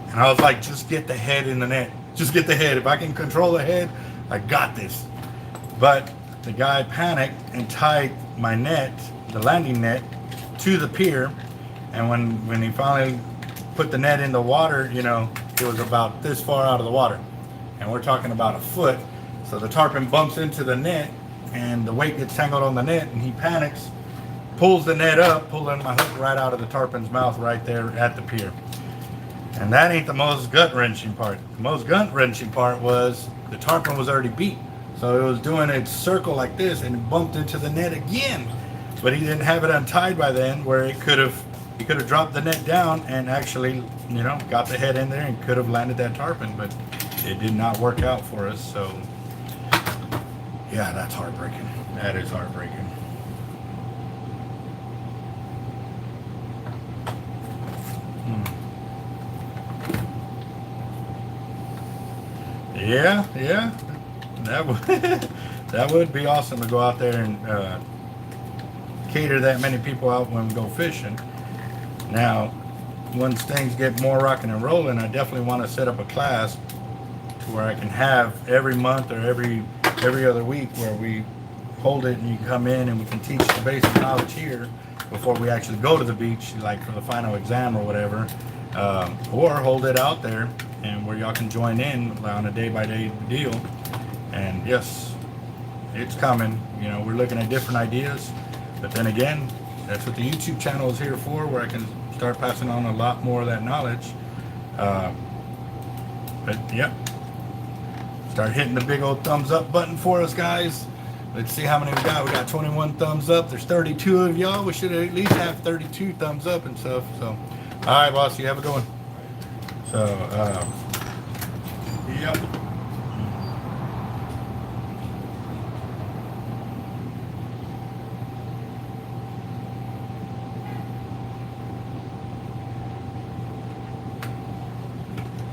And I was like, just get the head in the net. Just get the head. If I can control the head, I got this. But the guy panicked and tied my net, the landing net, to the pier. And when he finally put the net in the water, you know, it was about this far out of the water. And we're talking about a foot. So the tarpon bumps into the net and the weight gets tangled on the net, and he panics, pulls the net up, pulling my hook right out of the tarpon's mouth right there at the pier. And that ain't the most gut-wrenching part. The most gut-wrenching part was the tarpon was already beat. So it was doing its circle like this and it bumped into the net again. But he didn't have it untied by then, where he could have dropped the net down and actually, you know, got the head in there and could have landed that tarpon. But it did not work out for us. So yeah, that's heartbreaking. That is heartbreaking. Yeah, that that would be awesome to go out there and cater that many people out when we go fishing. Now, once things get more rocking and rolling, I definitely want to set up a class to where I can have every month or every other week where we hold it and you come in and we can teach the basic knowledge here before we actually go to the beach, like for the final exam or whatever, or hold it out there and where y'all can join in on a day-by-day deal. And yes, it's coming. You know, we're looking at different ideas, but then again, that's what the YouTube channel is here for, where I can start passing on a lot more of that knowledge. But yep, start hitting the big old thumbs up button for us, guys. Let's see how many we got. We got 21 thumbs up. There's 32 of y'all. We should at least have 32 thumbs up and stuff. So, all right, boss, you have a good one. So, yep.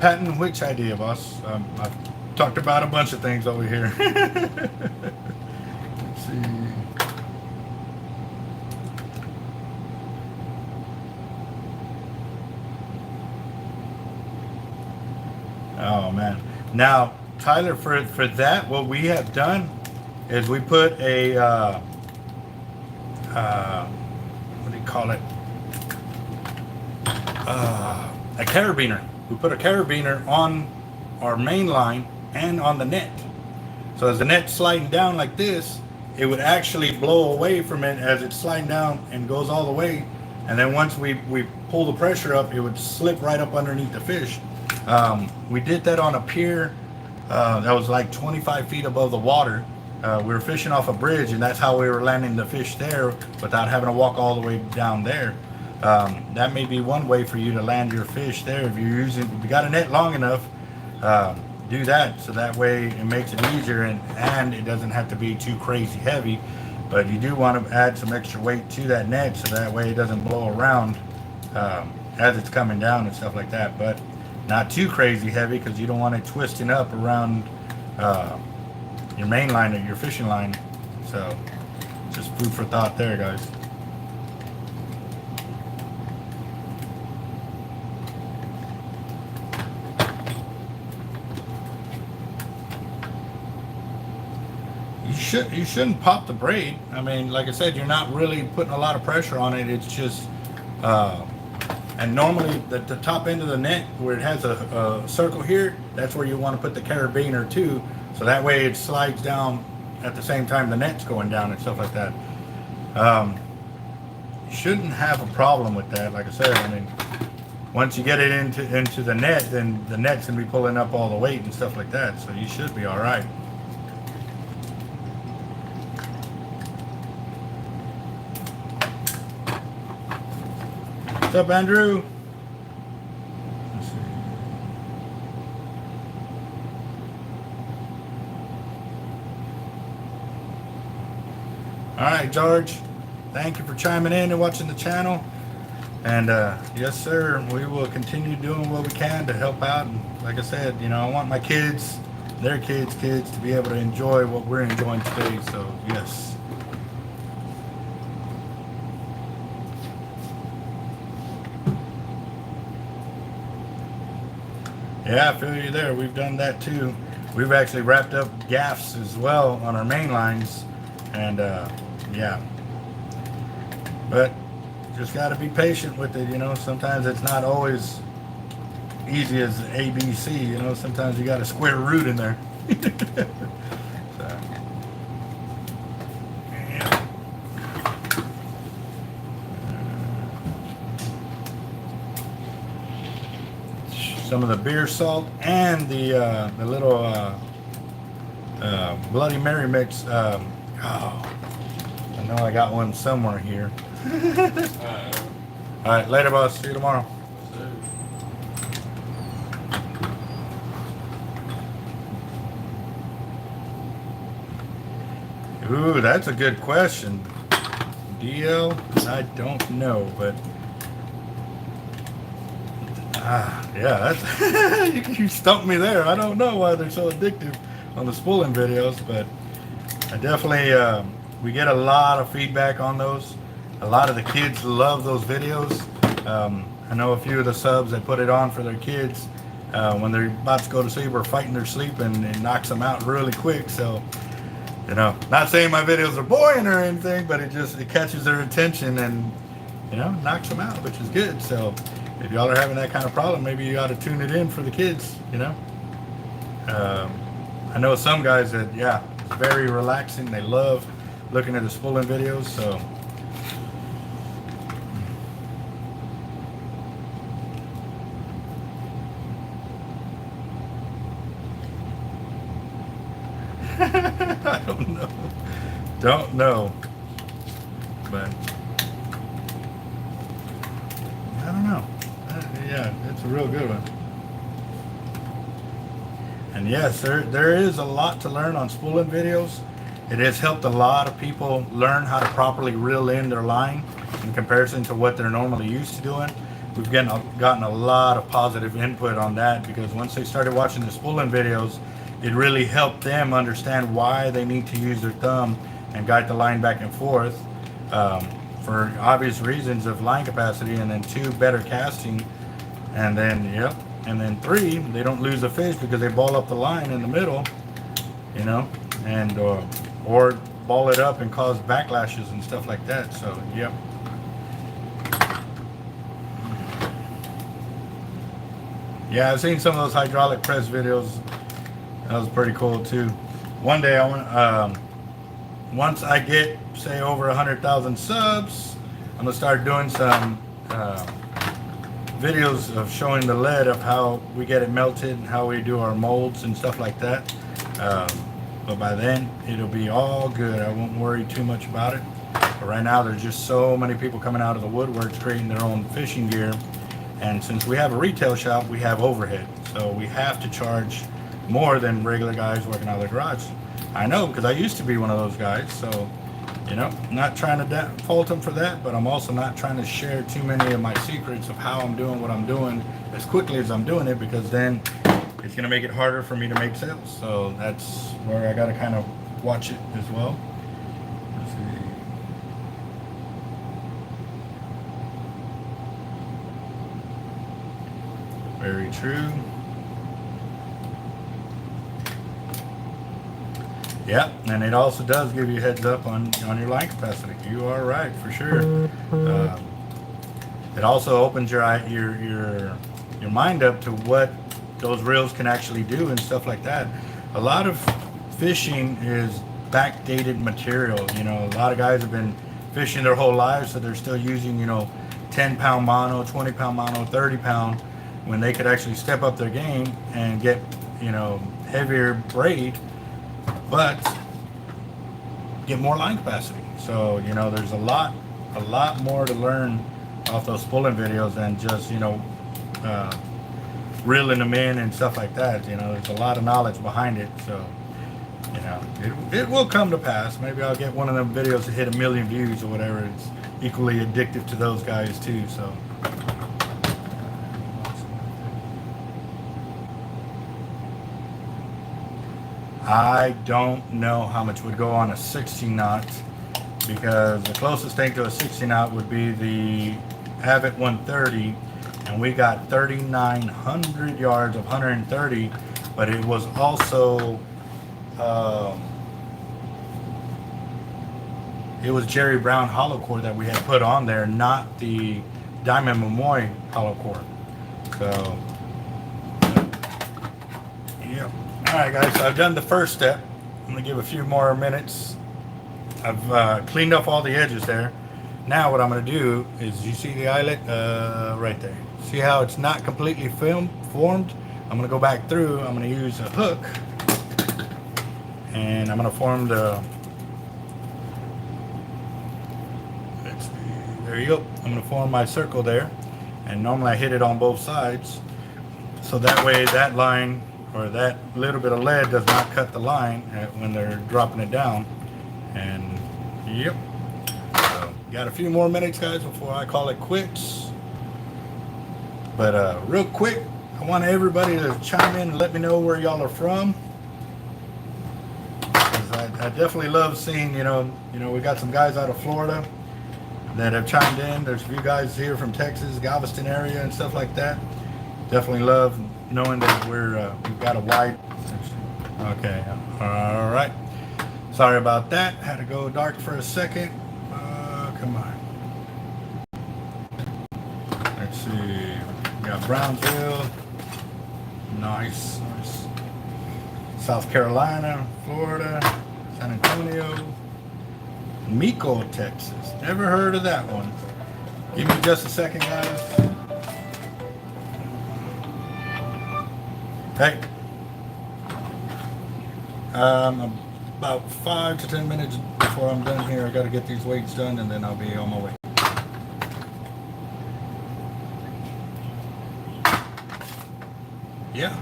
Patent which idea, boss? I've talked about a bunch of things over here. Let's see. Oh man. Now, Tyler, for that, what we have done is we put a what do you call it? A carabiner. We put a carabiner on our main line and on the net. So as the net's sliding down like this, it would actually blow away from it as it's sliding down and goes all the way. And then once we pull the pressure up, it would slip right up underneath the fish. We did that on a pier that was like 25 feet above the water. We were fishing off a bridge, and that's how we were landing the fish there without having to walk all the way down there. That may be one way for you to land your fish there. If if you got a net long enough, do that, so that way it makes it easier and it doesn't have to be too crazy heavy. But you do want to add some extra weight to that net so that way it doesn't blow around as it's coming down and stuff like that. But not too crazy heavy, because you don't want it twisting up around your main line or your fishing line. So just food for thought there, guys. You shouldn't pop the braid. I mean, like I said, you're not really putting a lot of pressure on it. It's just and normally the top end of the net where it has a circle here, that's where you want to put the carabiner too, so that way it slides down at the same time the net's going down and stuff like that. You shouldn't have a problem with that. Like I said, I mean, once you get it into the net, then the net's gonna be pulling up all the weight and stuff like that, so you should be all right. What's up, Andrew? Let's see. All right, George. Thank you for chiming in and watching the channel. And yes, sir, we will continue doing what we can to help out. And like I said, you know, I want my kids, their kids to be able to enjoy what we're enjoying today. So yes. Yeah, I feel you there. We've done that too. We've actually wrapped up gaffs as well on our main lines, and yeah. But just got to be patient with it, you know. Sometimes it's not always easy as ABC, you know. Sometimes you got a square root in there. So, yeah. Some of the beer salt and the little Bloody Mary mix. Oh, I know I got one somewhere here. All right, later, boss. See you tomorrow. Ooh, that's a good question. DL, I don't know, but yeah, that's you stumped me there. I don't know why they're so addictive on the spooling videos, but I definitely, we get a lot of feedback on those. A lot of the kids love those videos. I know a few of the subs that put it on for their kids when they're about to go to sleep or fighting their sleep, and it knocks them out really quick. So, you know, not saying my videos are boring or anything, but it catches their attention and, you know, knocks them out, which is good. So if y'all are having that kind of problem, maybe you ought to tune it in for the kids, you know. I know some guys that, yeah, it's very relaxing. They love looking at the spooling videos, so. I don't know, but I don't know. Yeah, it's a real good one. And yes, there is a lot to learn on spooling videos. It has helped a lot of people learn how to properly reel in their line in comparison to what they're normally used to doing. We've gotten a lot of positive input on that, because once they started watching the spooling videos, it really helped them understand why they need to use their thumb and guide the line back and forth for obvious reasons of line capacity, and then 2, better casting, and then, yep, and then 3, they don't lose a fish because they ball up the line in the middle, you know, and or ball it up and cause backlashes and stuff like that. So, yep. Yeah, I've seen some of those hydraulic press videos. That was pretty cool too. One day I want, once I get, say, over 100,000 subs, I'm gonna start doing some videos of showing the lead of how we get it melted and how we do our molds and stuff like that. But by then it'll be all good. I won't worry too much about it. But right now there's just so many people coming out of the woodworks creating their own fishing gear, and since we have a retail shop, we have overhead, so we have to charge more than regular guys working out of the garage. I know, because I used to be one of those guys, so, you know, not trying to fault them for that, but I'm also not trying to share too many of my secrets of how I'm doing what I'm doing as quickly as I'm doing it, because then it's going to make it harder for me to make sales. So that's where I got to kind of watch it as well. Let's see. Very true. Yep, and it also does give you a heads up on your line capacity. You are right, for sure. It also opens your mind up to what those reels can actually do and stuff like that. A lot of fishing is backdated material. You know, a lot of guys have been fishing their whole lives, so they're still using, you know, 10-pound mono, 20-pound mono, 30-pound, when they could actually step up their game and get, you know, heavier braid, but get more line capacity. So, you know, there's a lot more to learn off those spooling videos than just, you know, reeling them in and stuff like that. You know, there's a lot of knowledge behind it. So, you know, it will come to pass. Maybe I'll get one of them videos to hit 1 million views or whatever. It's equally addictive to those guys too. So. I don't know how much would go on a 60 knot, because the closest thing to a 60 knot would be the Avet 130, and we got 3,900 yards of 130, but it was also it was Jerry Brown hollow core that we had put on there, not the Diamond Momoy hollow core. So, yep. Alright guys, so I've done the first step. I'm going to give a few more minutes. I've cleaned up all the edges there. Now what I'm going to do is, you see the eyelet right there. See how it's not completely formed? I'm going to go back through. I'm going to use a hook, and I'm going to form the, there you go. I'm going to form my circle there, and normally I hit it on both sides, so that way that line, or that little bit of lead, does not cut the line when they're dropping it down. And yep, so got a few more minutes guys before I call it quits. But real quick, I want everybody to chime in and let me know where y'all are from, because I definitely love seeing, we got some guys out of Florida that have chimed in. There's a few guys here from Texas, Galveston area and stuff like that. Definitely love knowing that we've got a wide. Okay, all right. Sorry about that. Had to go dark for a second. Come on. Let's see. We got Brownsville. Nice. South Carolina, Florida, San Antonio, Mico, Texas. Never heard of that one. Give me just a second, guys. Hey. About 5 to 10 minutes before I'm done here, I got to get these weights done and then I'll be on my way. Yeah.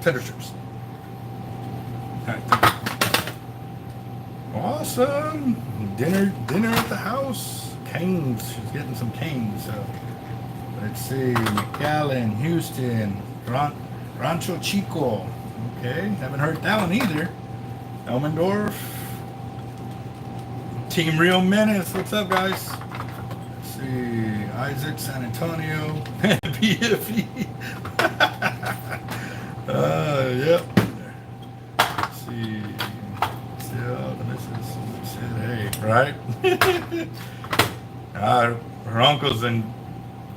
Tender strips. All right. Awesome. Dinner at the house. Canes. She's getting some canes. So let's see. McAllen, Houston, Rancho Chico. Okay. Haven't heard that one either. Elmendorf. Team Real Menace. What's up, guys? Isaac, San Antonio, PFE. Yep. Let's see. Still, the missus said, hey, right? Her uncles and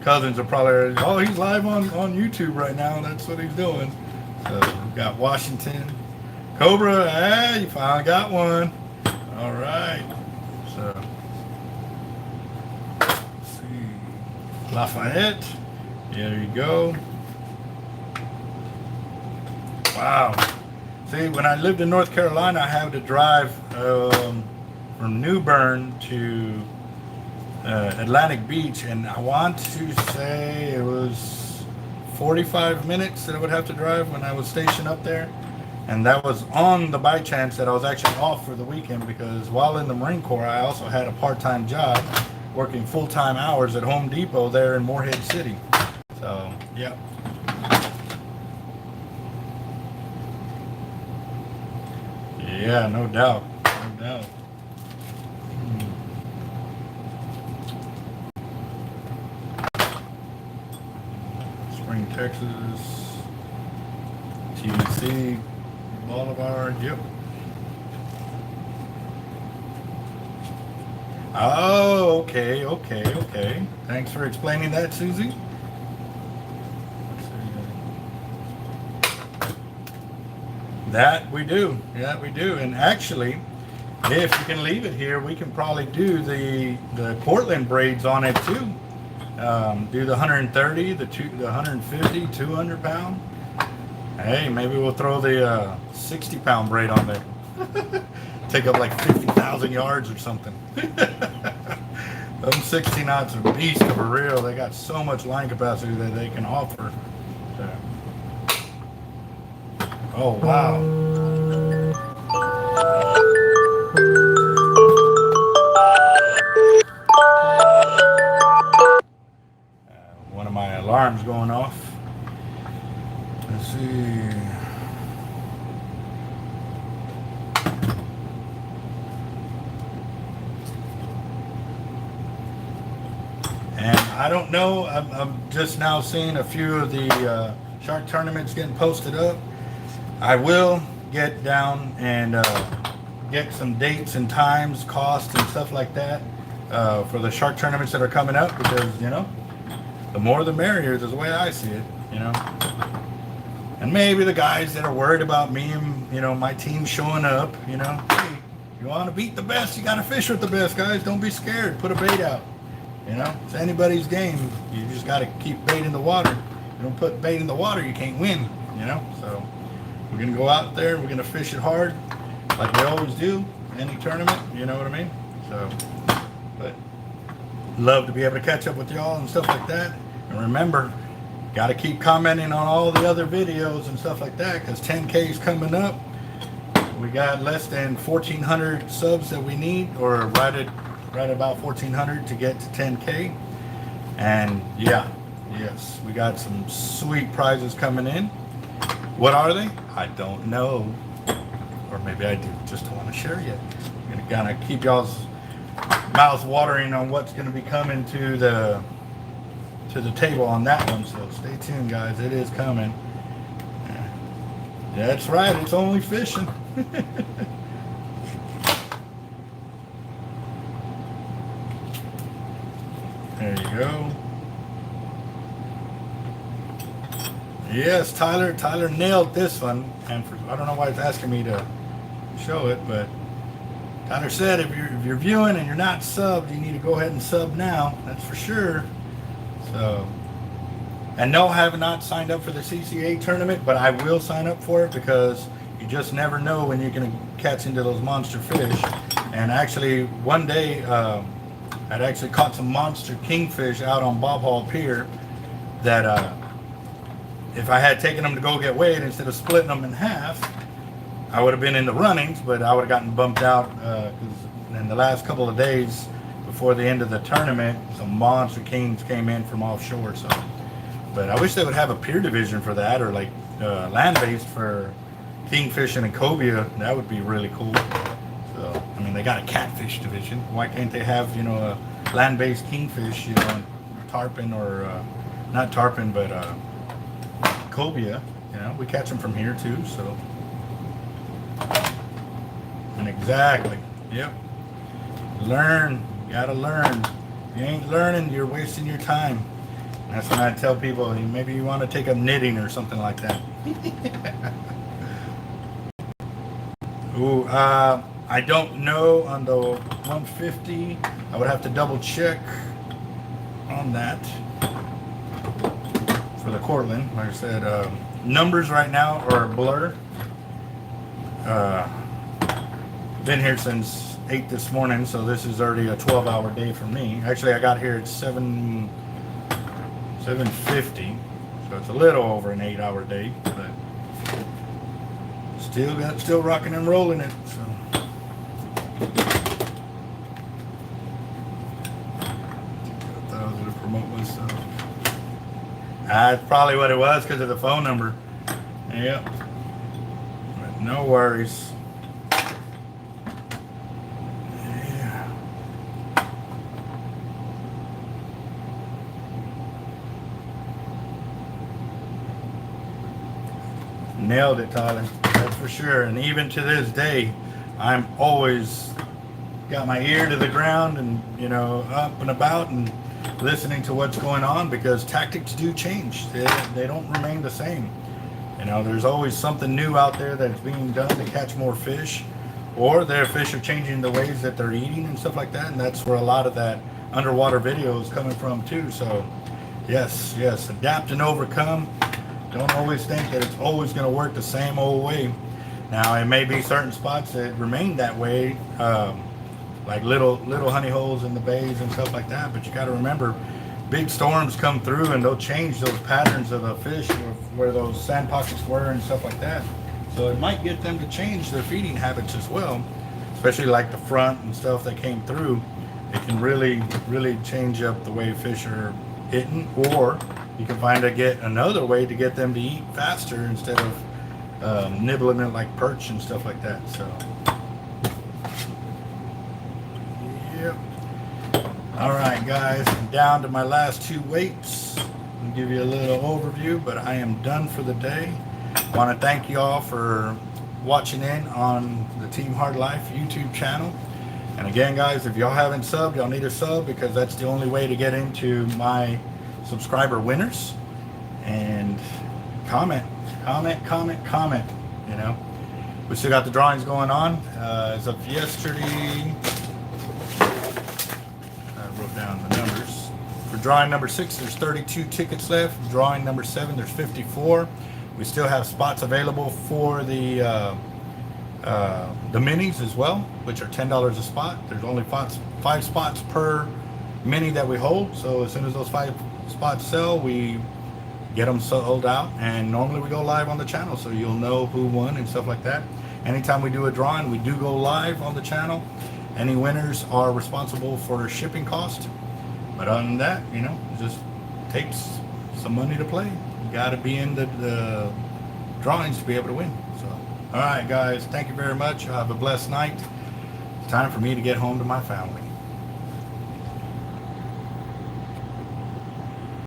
cousins are probably, oh, he's live on YouTube right now. That's what he's doing. So we got Washington. Cobra, you finally got one. All right. So. Lafayette, there you go. Wow. See, when I lived in North Carolina, I had to drive from New Bern to Atlantic Beach, and I want to say it was 45 minutes that I would have to drive when I was stationed up there. And that was on the by chance that I was actually off for the weekend, because while in the Marine Corps, I also had a part-time job working full-time hours at Home Depot there in Morehead City. So, yeah. Yeah, no doubt. No doubt. Spring, Texas. TC Boulevard, yep. Oh, okay. Thanks for explaining that, Susie. That we do. Yeah, we do. And actually, if you can leave it here, we can probably do the Portland braids on it too. Do the 130, the 150, 200 pound. Hey, maybe we'll throw the 60 pound braid on there. Take up like 50,000 yards or something. Them 60 knots are beast of a reel. They got so much line capacity that they can offer. So. Oh, wow. One of my alarms going off. Let's see. I don't know. I'm just now seeing a few of the shark tournaments getting posted up. I will get down and get some dates and times, costs, and stuff like that for the shark tournaments that are coming up, because, the more the merrier is the way I see it, And maybe the guys that are worried about me and, my team showing up, hey, you want to beat the best, you got to fish with the best, guys. Don't be scared. Put a bait out. It's anybody's game. You just got to keep bait in the water. You don't put bait in the water, you can't win, So we're going to go out there, we're going to fish it hard like we always do, any tournament, you know what I mean? So, but love to be able to catch up with y'all and stuff like that. And remember, got to keep commenting on all the other videos and stuff like that, because 10K is coming up. We got less than 1,400 subs that we need, or right about 1,400 to get to 10K. And yeah, Yes, we got some sweet prizes coming in. What are they? I don't know. Or maybe I do, just don't want to share yet. I'm going to kind of keep y'all's mouths watering on what's going to be coming to the table on that one. So stay tuned, guys. It is coming. That's right. It's only fishing. There you go. Yes, Tyler nailed this one, and I don't know why it's asking me to show it, but Tyler said if you're viewing and you're not subbed, you need to go ahead and sub now. That's for sure. So, and no, I have not signed up for the CCA tournament, but I will sign up for it because you just never know when you're going to catch into those monster fish. And actually, one day I'd actually caught some monster kingfish out on Bob Hall Pier that. If I had taken them to go get weighed instead of splitting them in half, I would have been in the runnings, but I would have gotten bumped out because in the last couple of days before the end of the tournament, some monster kings came in from offshore. So, but I wish they would have a pier division for that, or like land-based for kingfishing and cobia. That would be really cool. So, I mean, they got a catfish division. Why can't they have, you know, a land-based kingfish, you know, tarpon or not tarpon, but cobia, you know, we catch them from here too, so. And exactly, yep. Learn, you gotta learn. If you ain't learning, you're wasting your time. And that's when I tell people, maybe you want to take up knitting or something like that. Ooh, I don't know on the 150. I would have to double check on that. For the Cortland, like I said, numbers right now are a blur. Been here since 8 this morning, so this is already a 12-hour day for me. Actually, I got here at 7:50, so it's a little over an 8-hour day, but still rocking and rolling it. So. To promote myself. That's probably what it was because of the phone number. Yep. But no worries. Yeah. Nailed it, Tyler. That's for sure. And even to this day, I'm always got my ear to the ground and, you know, up and about and listening to what's going on, because tactics do change. They don't remain the same. You know, there's always something new out there that's being done to catch more fish, or their fish are changing the ways that they're eating and stuff like that, and that's where a lot of that underwater video is coming from too. So yes, adapt and overcome. Don't always think that it's always going to work the same old way. Now, it may be certain spots that remain that way, like little honey holes in the bays and stuff like that, but you got to remember, big storms come through and they'll change those patterns of the fish where those sand pockets were and stuff like that. So it might get them to change their feeding habits as well, especially like the front and stuff that came through. It can really change up the way fish are hitting, or you can get another way to get them to eat faster instead of nibbling it like perch and stuff like that. So yep. All right, guys, I'm down to my last 2 weights. I'll give you a little overview, but I am done for the day. I want to thank you all for watching in on the Team Hard Life YouTube channel. And again, guys, if y'all haven't subbed, y'all need to sub, because that's the only way to get into my subscriber winners. And comment, you know. We still got the drawings going on. As of yesterday, I wrote down the numbers. For drawing number 6, there's 32 tickets left. Drawing number 7, there's 54. We still have spots available for the minis as well, which are $10 a spot. There's only 5 spots per mini that we hold. So as soon as those 5 spots sell, we get them sold out. And normally we go live on the channel, so you'll know who won and stuff like that. Anytime we do a drawing, we do go live on the channel. Any winners are responsible for shipping cost. But other than that, you know, it just takes some money to play. You got to be in the drawings to be able to win. So, all right, guys, thank you very much. Have a blessed night. It's time for me to get home to my family.